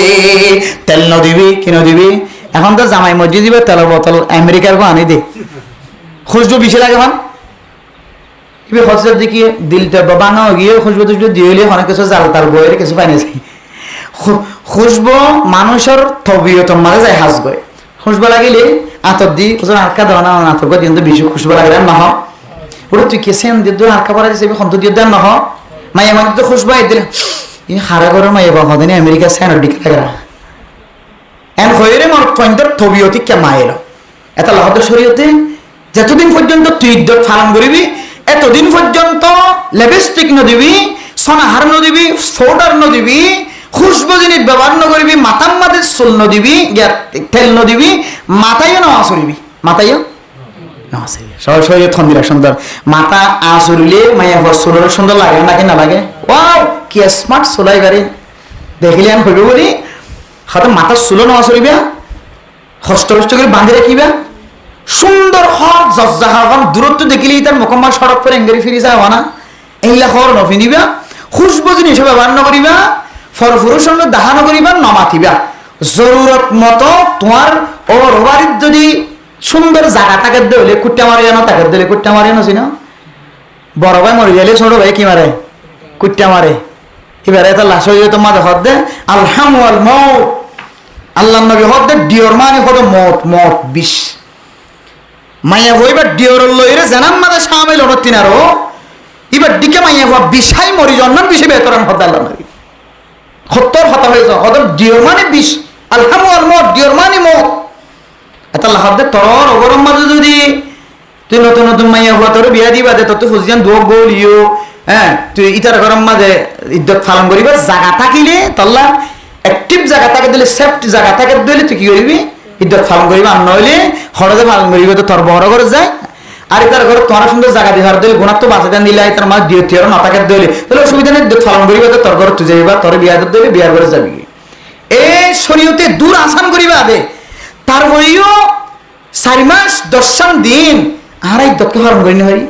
তেল ন দিবি কিনো দিবি এখন তো জামাই মসজিদ দিবে তেলের বোতল আমেরিকার কো আনি দে খুশবু বেশি লাগে এখন হজরত দেখি দিলটা বাবানো গিয়ে খুশবু টুসবু দিয়ে অনেক কিছু জাল তাল বইয়ের কিছু পাই যায় খুশবু মানুষের তবিয়তের মাঝে যায় হাজ গয় খুশবু লাগিলে আতর দি আটকা দেওয়া না আতর গো কিন্তু বেশি খুশবু লাগে না হ ওটা তুই কেসেন দিয়ে আটকা পড়া যাচ্ছে খন্ত দিয়ে দেন নহ মাইয়া মানে তো খুশবু দিলে ই হারা করে মাইয়া বাবা দিনে আমেরিকা সেনের দিকে লাগে এন হয়ে মোর পয়েন্টের তবিয়তি কে মায়ের এটা লাহদের শরীয়তে যতদিন পর্যন্ত তুই ইদ্যত পালন করিবি এতদিন পর্যন্ত লিপস্টিক নদিবি সোনাহার নদিবি সোডার নদিবি খুশবু জিনিস ব্যবহার নকরিবি মাথার মাঝে চুল নদিবি তেল নদিবি মাথায়ও নেওয়া চড়িবি মাথায়ও নেওয়া চড়িবি সবাই শরীরে থন্দিরা সুন্দর মাথা আঁচড়িলে মাইয়া চুলের সুন্দর লাগে নাকি না লাগে ওয়াও কি স্মার্ট চুলাই বাড়ি দেখিলে আমি হইব বলি হয়তো মাথার চুলো নেওয়া চড়িবা হস্ত হস্ত করে বাঁধি রাখিবা সুন্দর হক জজ্জাহার দূরত্ব দেখিলেই তার মোকাম্মল সড়ক করে এঙ্গেরি ফিরি যায় না এইলা খবর নফিনিবা খুশবু জিনিস ব্যবহার নকরিবা ফরফুরুর সঙ্গে দাহা নকরিবা নমাথিবা জরুরত মতো তোমার ও রোবারির যদি সুন্দর জায়গা তাকে দিলে কুট্টা মারি জানো তাকে দিলে কুট্টা মারি নছি না বড় ভাই মরে গেলে ছোট ভাই কি মারে কুট্টা মারে এবারে তো লাশ হয়ে যেত মাঝে হদ দে আলহামুল মৌত আল্লাহ নবী হদ দে ডিওর মানে হদ মত মত বিষ মাইয়া হইবার ডিওর লইরে জানাম মাঝে সামিল হতিন আরো এবার দিকে মাইয়া হওয়া বিষাই মরি জন্মান বিষে বেতরান হদ আল্লাহ নবী সত্তর হতা হয়েছ হদ ডিওর মানে বিষ আলহামুল মত ডিওর মানে মত এটা লাভ দে তোর অগরম মাঝে যদি তুই নতুন নতুন মাইয়া হওয়া তোর বিয়া দিবা দে তোর তো ফুজিয়ান দোক গোল ইউ হ্যাঁ তুই ইটার গরম মাঝে ইদ্যত পালন করিবা জায়গা থাকিলে তল্লা অ্যাক্টিভ জায়গা থাকে দিলে সেফটি জায়গা থাকে দিলে তুই কি করবি ইদ্যত পালন করিবা আর নইলে হরদে পালন করিবা তো তোর বড় করে যায় আর ইতার ঘরে তোমার সুন্দর জায়গা দিবার দিলে গুণাত্ম বাঁচা দেন দিলে তার মাঝে দিয়ে তুই নটাকে দিলে তাহলে অসুবিধা নেই ইদ্যত পালন করিবা তো তোর ঘরে তুই যাইবা তোর বিয়া দিলে বিয়ার ঘরে যাবি এই শরীয়তে দূর আসান করিবা দে তারপরেও 4 মাস 10 দিন আর ইদ্যতকে পালন করিনি হয়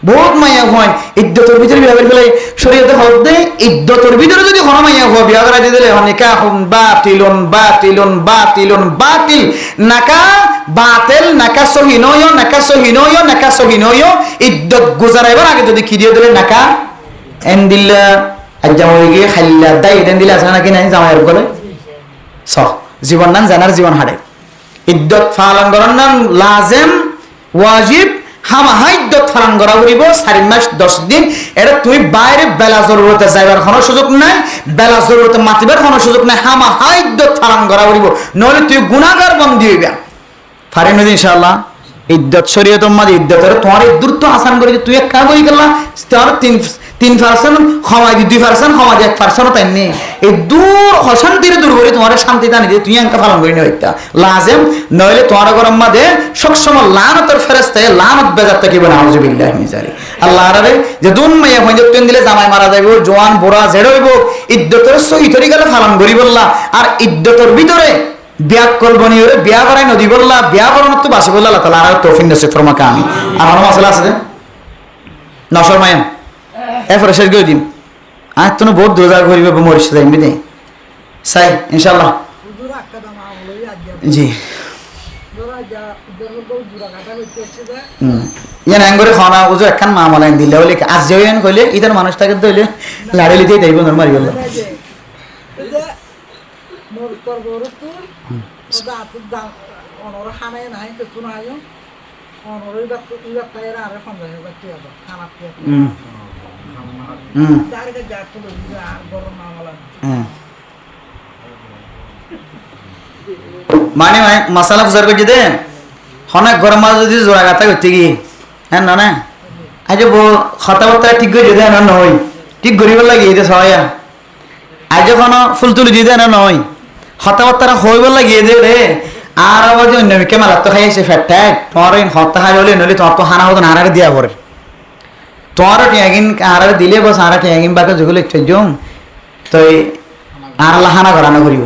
বহুত মাইয়া হয় ইদ্যতর ভিতরে বিয়া করে ফেলে শরীয়তে হদে ইদ্যতর ভিতরে যদি কোনো মাইয়া হয় বিয়া করে দিলে নিকাহুন বাতিলুন বাতিলুন বাতিলুন বাতিল নাকা বাতিল নাকা সহিনয় নাকা সহিনয় নাকা সহিনয় ইদ্যত গুজারাইবার আগে যদি কি দিয়ে দিলে নাকা এন দিল্লা আজ্জামই গিয়ে খাইলা দাই দেন দিলে আছে নাকি নাই জামাইয়ের গলে স জীবন নাম জানার জীবন হাড়ে ইদ্যত পালন করার নাম লাজেম ওয়াজিব হামাহাইদ্যত ফালান করা করিব 4 মাস 10 দিন। এটা তুই বাইরে বেলা জরুরতে যাইবার কোনো সুযোগ নাই, বেলা জরুরতে মাতিবার কোনো সুযোগ নাই, হামাহাইদ্যত ফালান করা করিব, নইলে তুই গুনাহগার বন্দী হইবা। পারেন না ইনশাআল্লাহ। ইদ্যত শরীয়ত মাঝে ইদ্যতের তোমার দূর তো আসান করে তুই এক কাজ করি গেলা তোর 3% ক্ষমাই দি 2% ক্ষমা দি 1% তাই নেই। এই দূর অশান্তির দূর করে তোমার শান্তিটা নিয়ে তুই একা পালন করি না হইতা লাজেম, নইলে তোমার গরম মাঝে সবসময় লানতের ফেরেশতায় লানত বেজাত থাকিব না। আউযুবিল্লাহি মিন যালিক। আল্লাহ আরে যে দুন মাইয়া হইতে তুই দিলে জামাই মারা যাইব, জওয়ান বুড়া জেড হইব, ইদ্যতের সহি তরিকালে পালন করি বললা। আর ইদ্যতের ভিতরে বিয়া করবনি ওরে বিয়া করাই নদী বললা, বিয়া করানোর তো বাসি বললা। আল্লাহ তাআলা আর তৌফিক নসিব ফরমাকা। আমি আর কোনো মাসলা আছে নশর মায়াম এরপরে শেষ করে দিন। আর তো বহুত দোজা করিবে মরিস যাইবি দে সাই ইনশাআল্লাহ। জি ইয়ান আঙ্গুরে খানা উজু একখান মা মালাইন দিলে হলে আজ যাইন কইলে ইতার মানুষটাকে দইলে লাড়ি লিতেই দেইব নর মারি বললা। মানে মশালা ফুসার করছি দে অনেক গরম মাছ যদি জোড়া গাথা করতে গিয়ে হ্যাঁ না না আজ কথাবার্তা ঠিক করে যদি না নয় ঠিক করিব লাগে এটা সবাই আজ কোনো ফুল তুলি দিয়ে না নয় কথাবার্তা হইব লাগিয়ে দে রে। আর আবার যে অন্য কেমালার তো খাইছে ফ্যাটটাই তোমার হত্যা খাই হলে নইলে তোমার তো হানা হতো না হারারে দিয়া পড়ে তোমারও টিয়াগিন হারারে দিলে বস হারা টিয়াগিন বাকে যেগুলো একটু জম তো আর হানা করানো করিব।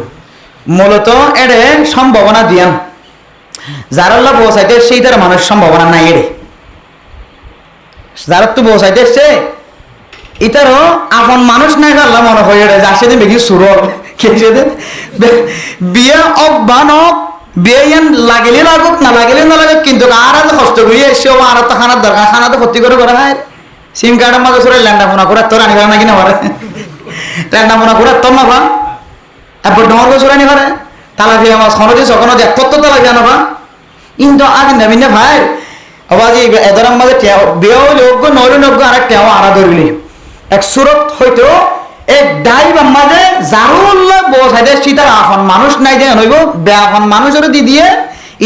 মূলত এড়ে সম্ভাবনা দিয়ান যার আল্লাহ বসাইতে সেই তার মানুষ সম্ভাবনা নাই এড়ে যারা তো বসাইতে এসছে এটারও আপন মানুষ নাই আল্লাহ মনে হয় এড়ে যার সেদিন বেশি সুরল কে সেদিন বিয়া অবানক বিয়ে লাগিলে লাগুক না লাগিলে না লাগুক কিন্তু আর কষ্ট করি এসে আর তো খানার দরকার খানা তো ভর্তি করে করা হয় সিম কার্ডের মাঝে সরে ল্যান্ডা ফোনা করে তোর আনি নাকি না পারে ল্যান্ডা ফোনা করে তোর না পা এরপর ডর করে চুরানি পারে তালা ফিরে আমার খরচে সখনো দেখ কত তালা ফিরে না কিন্তু আগে নেবি না ভাই আবাজি এদের মাঝে বিয়ে হইলে অজ্ঞ নইলে অজ্ঞ আর একটা আড়া ধরলি এক সুরত হয়তো এক ডাইব মাঝে জারুল্লাহ বসাইতে সীতার আফন মানুষ নাই দেন হইব বেআফন মানুষের দি দিয়ে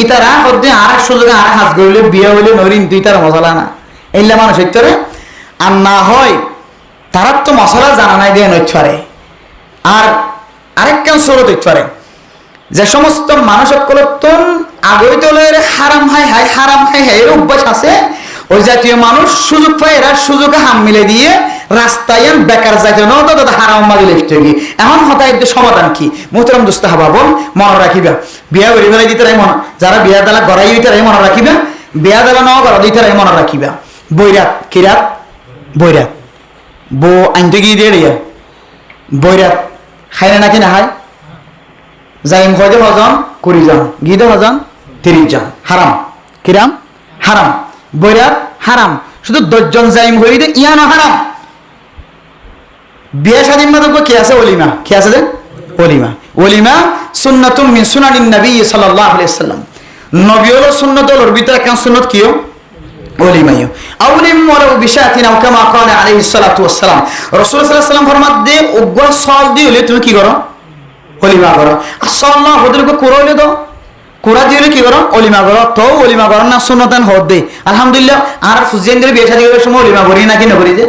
ইতারা হতে আর এক সুযোগে আর হাত গড়লে বিয়ে হইলে নইরিন তুই তার মশলা না এইলা মানুষ হইতরে আর না হয় তারা তো মশলা জানা নাই দেন হইছারে। আর আরেকটা সুরত হইছারে যে সমস্ত মানুষ সকলতন আগই তোলের হারাম হাই হাই হারাম হাই হাই এর অভ্যাস আছে ওই জাতীয় মানুষ সুযোগ পায় এরা সুযোগে হাম মিলে দিয়ে রাস্তায় বেকার যাইতে ন তো হারাম মাঝে লিখতে গিয়ে এখন হঠাৎ সমাধান কি মোহতরম দুস্তা হবা বল মনে রাখিবা বিয়া করি ফেলাই দিতে মনে যারা বিয়া দালা গড়াই দিতে মনে রাখিবা বিয়া দালা ন গড়া দিতে মনে রাখিবা বৈরাত কিরাত বৈরাত বো আনতে গিয়ে দিয়ে রিয়া বৈরাত খাই না নাকি না খাই যাইম খোঁজে হজন 20 জন গিদে হজন 30 জন হারাম কিরাম হারাম বৈরাত হারাম শুধু 10 জন যাইম হই দে ইয়ানো হারাম। বিয়ে স্বাধীন মাদক কি আছে অলিমা কি আছে অলিমা অলিমা সুন্নাতুম মিন সুনানিন নবী সাল্লাল্লাহু আলাইহি ওয়াসাল্লাম নবী হলো সুন্নাতের ভিতরে কোন সুন্নাত কিও অলিমাইও আউলিম ওয়ালাউ বিশাতিন আও কামা ক্বালা আলাইহিস সালাতু ওয়াস সালাম রাসূল সাল্লাল্লাহু আলাইহি ওয়াসাল্লাম ফরমাত দে উগ্র সল দিলে তুমি কি করো অলিমা করো আল্লাহ হদরকে কোরআনে দাও কোরআন দিলে কি করো অলিমা করো তো অলিমা করো না সুন্নাতান হদ দে আলহামদুলিল্লাহ। আর ফুজিনদের বিয়ে শাদী করার সময় অলিমা করি না কি না করি যে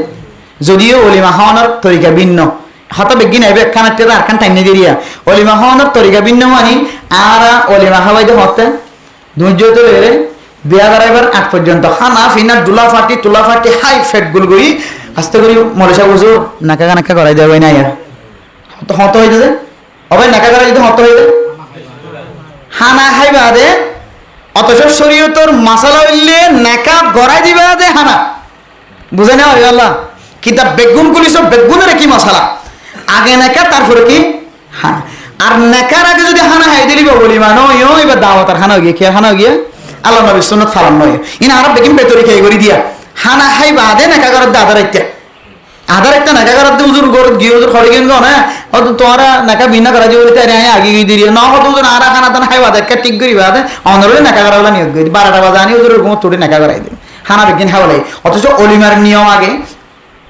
যদিও অলিমা হওয়ানোর তরিকা ভিন্ন হঠাৎ বেগিন আইবে একখান আর খান টাইম দিয়া অলিমা হওয়ানোর তরিকা ভিন্ন মানে আর অলিমা খাওয়াইতে হতে ধৈর্য তো রে বিয়া করাইবার আগ পর্যন্ত খানা ফিনা দুলা ফাটি তুলা ফাটি হাই ফেট গুলগুড়ি আস্তে করি মলেশা বুঝো নাকা নাকা করাই দেওয়া নাই আর হত হয়ে যাবে অবাই নাকা করাই যদি হত হয়ে যায় হানা খাইবা দে অথচ শরীয়তর মাসালা হইলে নাকা গড়াই দিবা দে হানা বুঝে না আল্লাহ কিতাব বেগুন গুলিস বেগুনের কি মশলা আগে নেকা তারপরে কি হানা আর নেকার আগে যদি হানা হাই দিলিব বলি মানো এবার দাওয়াতার হানা গিয়ে খেয়ে হানা গিয়ে আল্লাহ নবী সুন্নাত ফালান নয় ইনা আরব বেকিম বেতরি খেয়ে করি দিয়া হানা হাই বাদে নেকা করার দে আধার একটা নেকা করার দে উজুর গরত গিয়ে উজুর খড়ে গেন না অত তোরা নেকা বিনা করা যে বলতে আরে আগে গিয়ে দিয়ে ন হতো উজুর আর খানা তান হাই বাদে একটা ঠিক করি বাদে অনরে নেকা করা নিয়োগ করি 12টা বাজে আনি উজুর ঘুম তোড়ে নেকা করাই দিই খানা বিজ্ঞান খাওয়া লাগে, অথচ অলিমার নিয়ম আগে,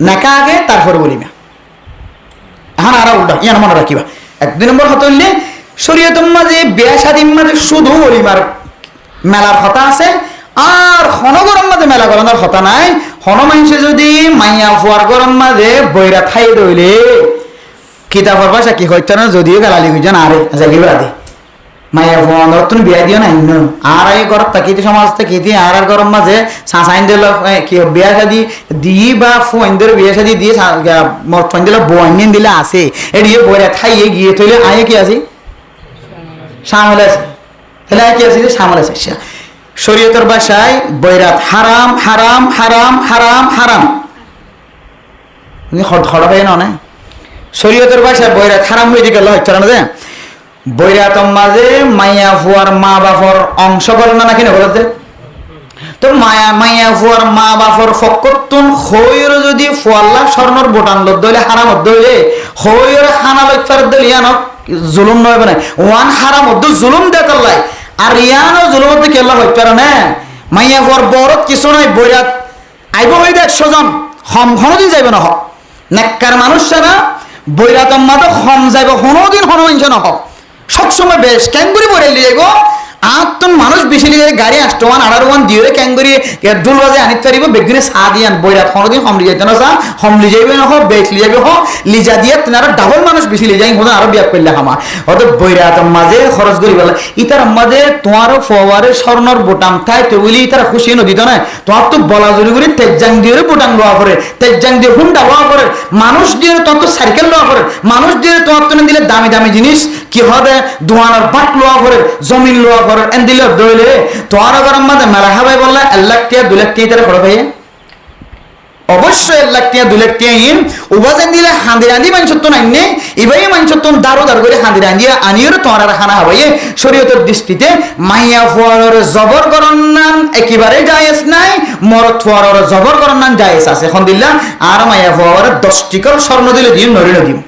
নাকা আগে, তারপরে অলিমা। এখন আর উল্টা ইয়ার মনে রাখিবা। 1 নম্বর হতে হইলে শরীয়তের মাঝে বিয়া শাদীর মাঝে শুধু অলিমার মেলার কথা আছে, আর হনগরম মাঝে মেলা করানোর কথা নাই। হন মানুষে যদি মাইয়া ফুয়ার গরম মাঝে বইরা খাই রইলে কিতাবের ভাষা কি হইতো না, যদিও গালালি হইছেন আরে জাগিবা দে মাইয়া ফুয়া তুমি বিয়া দিও না ইন্ন আর এই ঘর তাকিতে সমাজ থেকে আর গরম মাঝে সাঁসাইন দিল কি বিয়া শাদি দি বা ফুয়াইন্দের বিয়া শাদি দিয়ে মঠাইন দিল বইন দিলে আছে এদিকে বইরা খাইয়ে গিয়ে তৈলে আয়ে কি আছি সামলে আছে, তাহলে কি আছে সামলে আছে। শরীয়তের ভাষায় বৈরাত হারাম হারাম হারাম হারাম হারাম, খড়া পাই না শরীয়তের ভাষায় বৈরাত হারাম হয়ে গেল হচ্ছে না যে বৈরাতর মাঝে মাইয়া ফুয়ার মা বাপর অংশ করে না নাকি না বলতে, তো মাইয়া ফুয়ার মা বাপর ফকতুন হইর যদি ফুয়াল্লা স্বর্ণর বোটান লইলে হারাম দইলে হইর খানা লইফার দইলে ইয়ানক জুলুম নয় মানে ওয়ান হারাম জুলুম দেখাল্লাই আর ইয়ানো জুলুমতে কেলা হইতে পারে না। মাইয়া ফুয়ার বড় কিছু নাই, বৈরাত আইব হইতে 100 জন হম কোনোদিন যাইবে না, নেককার মানুষ ছাড়া বৈরাতর মাঝে হম যাইব কোনোদিন কোনো মানুষ না হোক, সবসময় বেশ ক্যাঙ্গুরি বলে লিয়ে গো আত্মন মানুষ বেশি লিয়ে গাড়ি 8 1 দিয়ে ক্যাঙ্গুরি দুল বাজে আনিত পারিব বেগুনে চা দিয়ে আন বৈরাত কোনোদিন হমলি যাইতে না, চা হমলি যাইবে না হোক বেশ লিয়ে যাবে হোক লিজা দিয়ে তেনারা ডাবল মানুষ বেশি লিয়ে যাই হোক আরো বিয়া করলে হামা অত বৈরাতর মাঝে খরচ করি বলে ইতার মাঝে তোমারও ফোয়ারে স্বর্ণর বোটাম থাই তো বলি ইতারা খুশি নদীত না তোমার তো বলা জুড়ি করে তেজাং দিয়ে বোটাম লোয়া করে তেজাং দিয়ে হুন্ডা লোয়া করে মানুষ দিয়ে তোমার তো সাইকেল লোয়া করে মানুষ দিয়ে তোমার তো দিলে দামি দামি জিনিস কি হবে দোয়ানোর বাট লোয়া করে জমিন লোয়া করে এন দিলে দইলে তোমার গরম মাঝে মেলা খাবাই বললে 1 লাখ টাকা 2 লাখ টাকা তারা খরচ হয় অবশ্যই 1 লাখ টাকা 2 লাখ টাকা ইন উবাজেন দিলে হাঁদি রাঁধি মানুষের তো নাই নেই এবাই মানুষের তো দারো দার করে হাঁদি রাঁধি আনিও তোমার খানা হবে শরীয়তের দৃষ্টিতে মাইয়া ফুয়ার জবর করন নাম একেবারে জায়েজ নাই, মরদ ফুয়ার জবর করন নাম জায়েজ আছে। এখন দিল্লা আর মাইয়া ফুয়ার 10 টিকল স্বর্ণ দিলে দিন নড়ি নদীম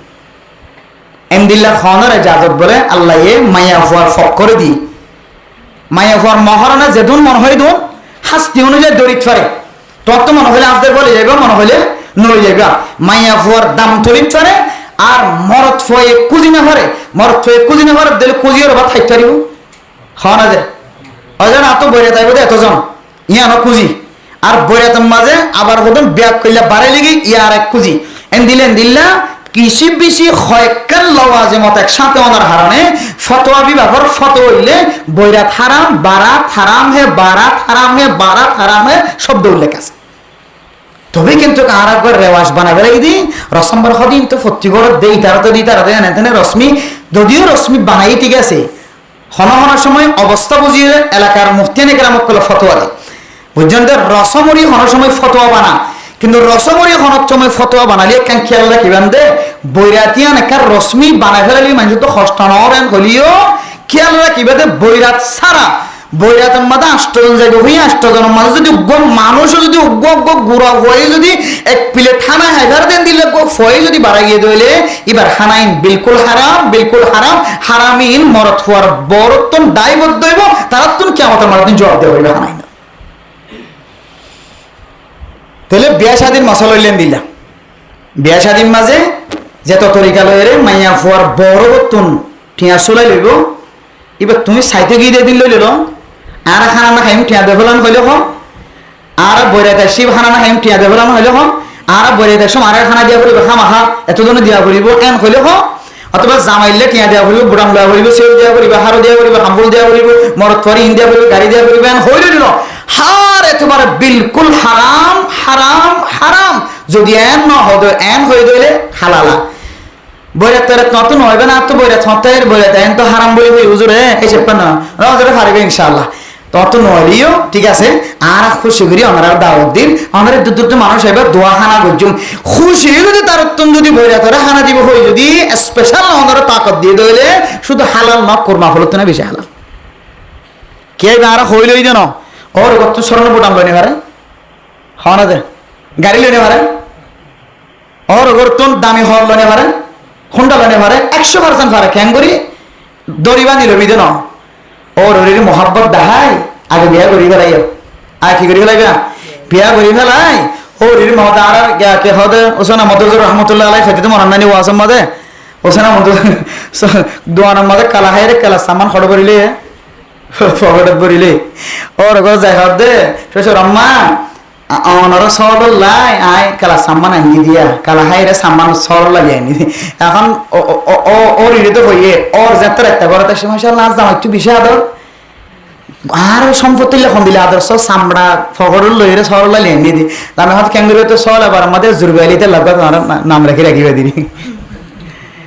এমদিল্লা খনের জাদত বলে আল্লাহ এ মাইয়া ফুয়ার ফক করে দি মাইয়া ফুয়ার মহারণা যেদুন মনে হয় দুন হাস্তি অনুযায়ী দরিত পারে তোর তো মনে হলে আজদের বলে যাইবা মনে হলে নড়ে যাইবা মাইয়া ফুয়ার দাম তরিত পারে আর মরদ ফুয়ে কুজিনা ভরে মরদ ফুয়ে কুজিনা ভরে দিলে কুজিওর বা থাকতে পারিব হওয়া না যে অজন এত বইরে যাইব এতজন ইয়া না কুজি আর বইরাতের মাঝে আবার হতেন ব্যাগ করলে বাড়াই লেগে ইয়া আর এক কুজি এন দিল্লা কৃষি বেশি হয়কাল লওয়াজে মত একসাথে ওনার হারানে ফতোয়া বিভাগের ফতোয়া হইলে বৈরাত হারাম বারাত হারাম হে বারাত হারাম হে বারাত হারাম হে শব্দ উল্লেখ আছে। তবে কিন্তু আর একবার রেওয়াজ বানাবে লাগি দি রসমবার হদিন তো ফত্তিগড় দেই তারা তো দিই তারা দেয় না রশ্মি যদিও রশ্মি বানাই ঠিক আছে হনহনার সময় অবস্থা বুঝিয়ে এলাকার মুফতিয়ানে কেরামত করলে ফতোয়া দেয় বুঝছেন রসমরি হনার সময় ফতোয়া বানা কিন্তু রসমরি হনত সময় ফতোয়া বানালিয়ে কেন খেয়াল রাখিবেন দে বৈরাতিয়ান একার রশ্মি বানাই ফেলালি মানুষ তো কষ্ট নরেন হলিও খেয়াল রাখিবে দে বৈরাত সারা বৈরাতের মাঝে 8 জন যাইব হই 8 জনের মাঝে যদি মানুষও যদি গুড়া হয়ে যদি 1 প্লেট খানা হাজার দিন দিলে ফয়ে যদি বাড়া গিয়ে দইলে এবার হানাইন বিলকুল হারাম হারামিন মরত হওয়ার বরতন দায়বদ্ধ হইব তারা তুমি কিয়ামতের মাঝে জবাব দেওয়া হইবে হানাইন। তাহলে বিয়া শাদীর মশলা হইলেন দিলা বিয়া শাদীর মাঝে যে তরিকা লইরে মাইয়া ফুয়ার বড় বর্তন ঠিয়া চলাই লইব এবার তুমি সাইতে গিয়ে দিয়ে দিন লইল আর খানা না খাইম ঠিয়া দেভলান হইলে হোক আর বৈরাতে শিব খানা না খাইম ঠিয়া দেভলান হইলে হোক আর বৈরাতে সম আর খানা দিয়া করিব খামাখা এতজনে দিয়া করিব এন হইলে হোক অথবা জামাইলে টিয়া দেওয়া করিব বুড়াম দেওয়া করিব সেল দেওয়া করিব হারো দেওয়া করিব হাম্বুল দেওয়া করিব মরদ ফরি ইন দেওয়া করিব গাড়ি দেওয়া করিব এন হইলে দিল হার একেবারে বিলকুল হারাম হারাম হারাম যদি এন ন হদ এন হয়ে দইলে হালালা বৈরাত তোরা কত নইবে না তো বৈরাত হতের বৈরাত এন তো হারাম বলি হই হুজুরে এই সব না রজরে পারিবে ইনশাআল্লাহ তত নইলিও ঠিক আছে আর খুশি করি আমরা দাওয়াত দিন আমাদের দুটো মানুষ এবার দোয়া খানা গজুম খুশি যদি তার উত্তম যদি বৈরাতরে খানা দিব হই যদি স্পেশাল আমাদের তাকত দিয়ে দইলে শুধু হালাল না কোরমা হলো তো না বেশি হালাল কে আর হইলই দেন ওর কত স্বর্ণ বোটাম লইনে পারে হওয়া না যে গাড়ি লইনে পারে ওর গর্তন দামি হল লইনে পারে হোন্ডা লইনে পারে 100% পারে কেন করি দড়ি বান্ধি লবি দেন ওর ওর মহাব্বত দেখাই আগে বিয়া করি ফেলাইও আর কি করি ফেলাইবে বিয়া করি ফেলাই ওরির মত আর কে হদে ওসানা মতজুর রহমতুল্লাহ আলাইহি ফেতে মরান নানি ওয়াসাম মদে ওসানা মত দোয়ানার মদে কালা হাইরে কালা সামান খড় করিলে ফগড় বরিলে ওর গো যাই হদে শ্বশুর আম্মা অনর সরল লাই আই কালা সামান আনি দিয়া কালা হাইরে সামান সরল লাগে আনি এখন ওর ইরে তো হইয়ে ওর যাত্রা একটা করতে সে মাশাআল্লাহ আজ একটু বেশি আদর আর সম্পত্তি লেখন দিলে আদর্শ চামড়া ফগড় লইরে সরল লাই আনি দি আমি হয়তো ক্যাঙ্গুরি তো সল আবার আমাদের জুরবালিতে লাগা নাম রাখি রাখিবা দিবি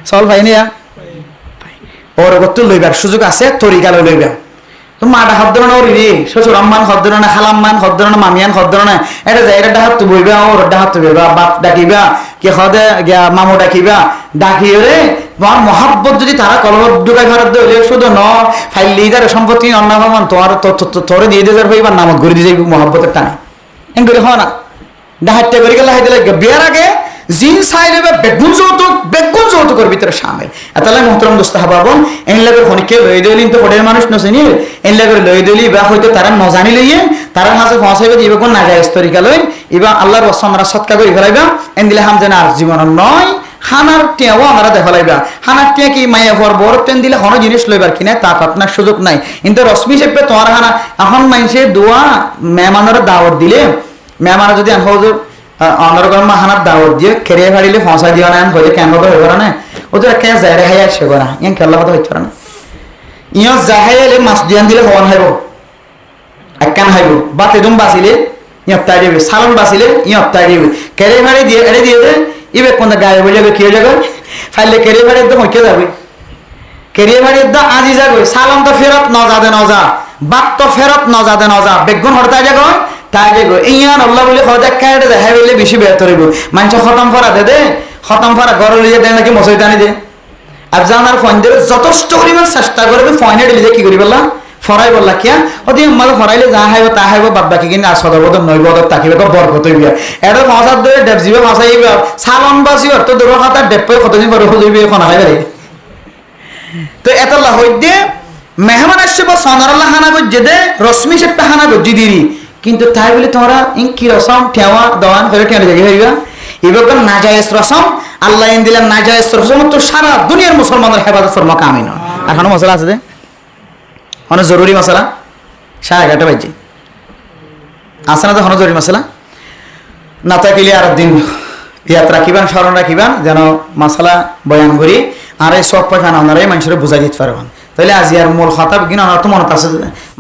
সল পাইনি ওর কত লইবার সুযোগ আছে তরিকা লইবা তো মাটা হদ্দ না ওর রে শ্বশুর আম্মান হদ্দ না খালাম্মান হদ্দ না মামিয়ান হদ্দ না এটা যাই এটা ডাহাত বইবা ওর ডাহাত বইবা বাপ ডাকিবা কে হদে গিয়া মামু ডাকিবা ডাকি রে তোমার মহাব্বত যদি তারা কলবত ঢুকাই ভারত হইলে শুধু ন ফাইল লিদার সম্পত্তি অন্য ভগবান তোমার তোরে দিয়ে দেবার হইবার নামত ঘুরে দিয়ে যাইব মহাব্বতের টানে এন করে হয় না ডাহাতটা করে গেলে হাইতে লাগে বিয়ার আগে জিন সাইলে বেগুন যৌতুকের ভিতরে সামিল এতালে মোহতরম দোস্ত হাবাবন এন লাগে খনিকে লই দলিন তো পড়ে মানুষ নসেনি এন লাগে লই দলি বা হয়তো তারা নজানি লইয়ে তারা হাসে ফসাইবে দিবে কোন না যায় স্তরিকা লই ইবা আল্লাহর ওয়াস আমরা সৎকা করি ফেলাইবা এন দিলে হাম জানা আর জীবন নয় হানার টিয়াও আমরা দেখালাইবা হানার টিয়া কি মাইয়া ফর বড় টেন দিলে কোনো জিনিস লইবার কিনা তা আপনার সুযোগ নাই কিন্তু রশ্মি চেপে তোমার হানা এখন মাইনসে দোয়া মেহমানের দাওয়াত দিলে মেহমান যদি হুজুর অনরকম হানার দাওয়াত দিয়ে খেরে ফাড়িলে ফসা দিও না হইলে কেন হয়ে পারে না ওদের কে যায় রে হাই আসে না ইয়ান খেলা কথা হইতে পারে না ইয় জাহাইলে মাছ দিয়ান দিলে হওয়ান হাইব একখান হাইব বাতে দুম বাঁচিলে ইয় তাই দিবে সালন বাঁচিলে ইয় তাই দিবে খেরে ফাড়ি দিয়ে এড়ে দিয়ে দে ইবে কোন গায়ে বলে যাবে কি হয়ে যাবে ফাইলে খেরে ফাড়ি একদম হইতে যাবে খেরে ফাড়ি একদম আজি যাবে সালন তো ফেরত নজাদে নজা বাত তো ফেরত নজাদে নজা বেগুন হরতাই যাবে তাই দেখো ইয়ান আল্লাহ বলে হজা কাটে দেখা বলে বেশি বেহতর হইব মানুষ খতম ফরা দে খতম ফরা ঘর লিয়ে দেয় নাকি মশাই টানি দে আর জানার ফোন দেবে যথেষ্ট পরিমাণ চেষ্টা করবে ফোনে দিলে কি করি বললা ফরাই বললা কিয়া ওদি মাল ফরাইলে যা হাইব তা হাইব বাদ বাকি কিন্তু আর সদর বদল নই বদল তাকিবে বরকত হইবে এটা ফসাদ ধরে ডেপ জিবে ফসাইবে সালন বাসি তো দূর হাতা ডেপ কতদিন পরে হইবে এখন হাইবে তো এতলা হইতে মেহমান আসছে বা সনারাল্লাহ হানা গজ্জে দে রশ্মি সেটা হানা গজ্জি দিরি কিন্তু তাই বলে তোমরা কি রসম ঠেওয়া দেওয়ান করে ঠেলে জায়গা হইবা এবার নাজায়েজ রসম আল্লাহ ইন দিলেন নাজায়েজ রসম তো সারা দুনিয়ার মুসলমানের হেফাজত ফরমা কামি নয় এখনো মশলা আছে যে অনেক জরুরি মশলা 11:30 বাজে আছে না তো অনেক জরুরি মশলা না থাকিলে আর দিন ইয়াত রাখিবেন স্মরণ রাখিবেন যেন মশলা বয়ান করি আর এই সব পয়সা না ওনারাই মানুষের বুঝাই দিতে পারবেন তাহলে আজ আর মূল খাতা কিনা আমার তো মনে আছে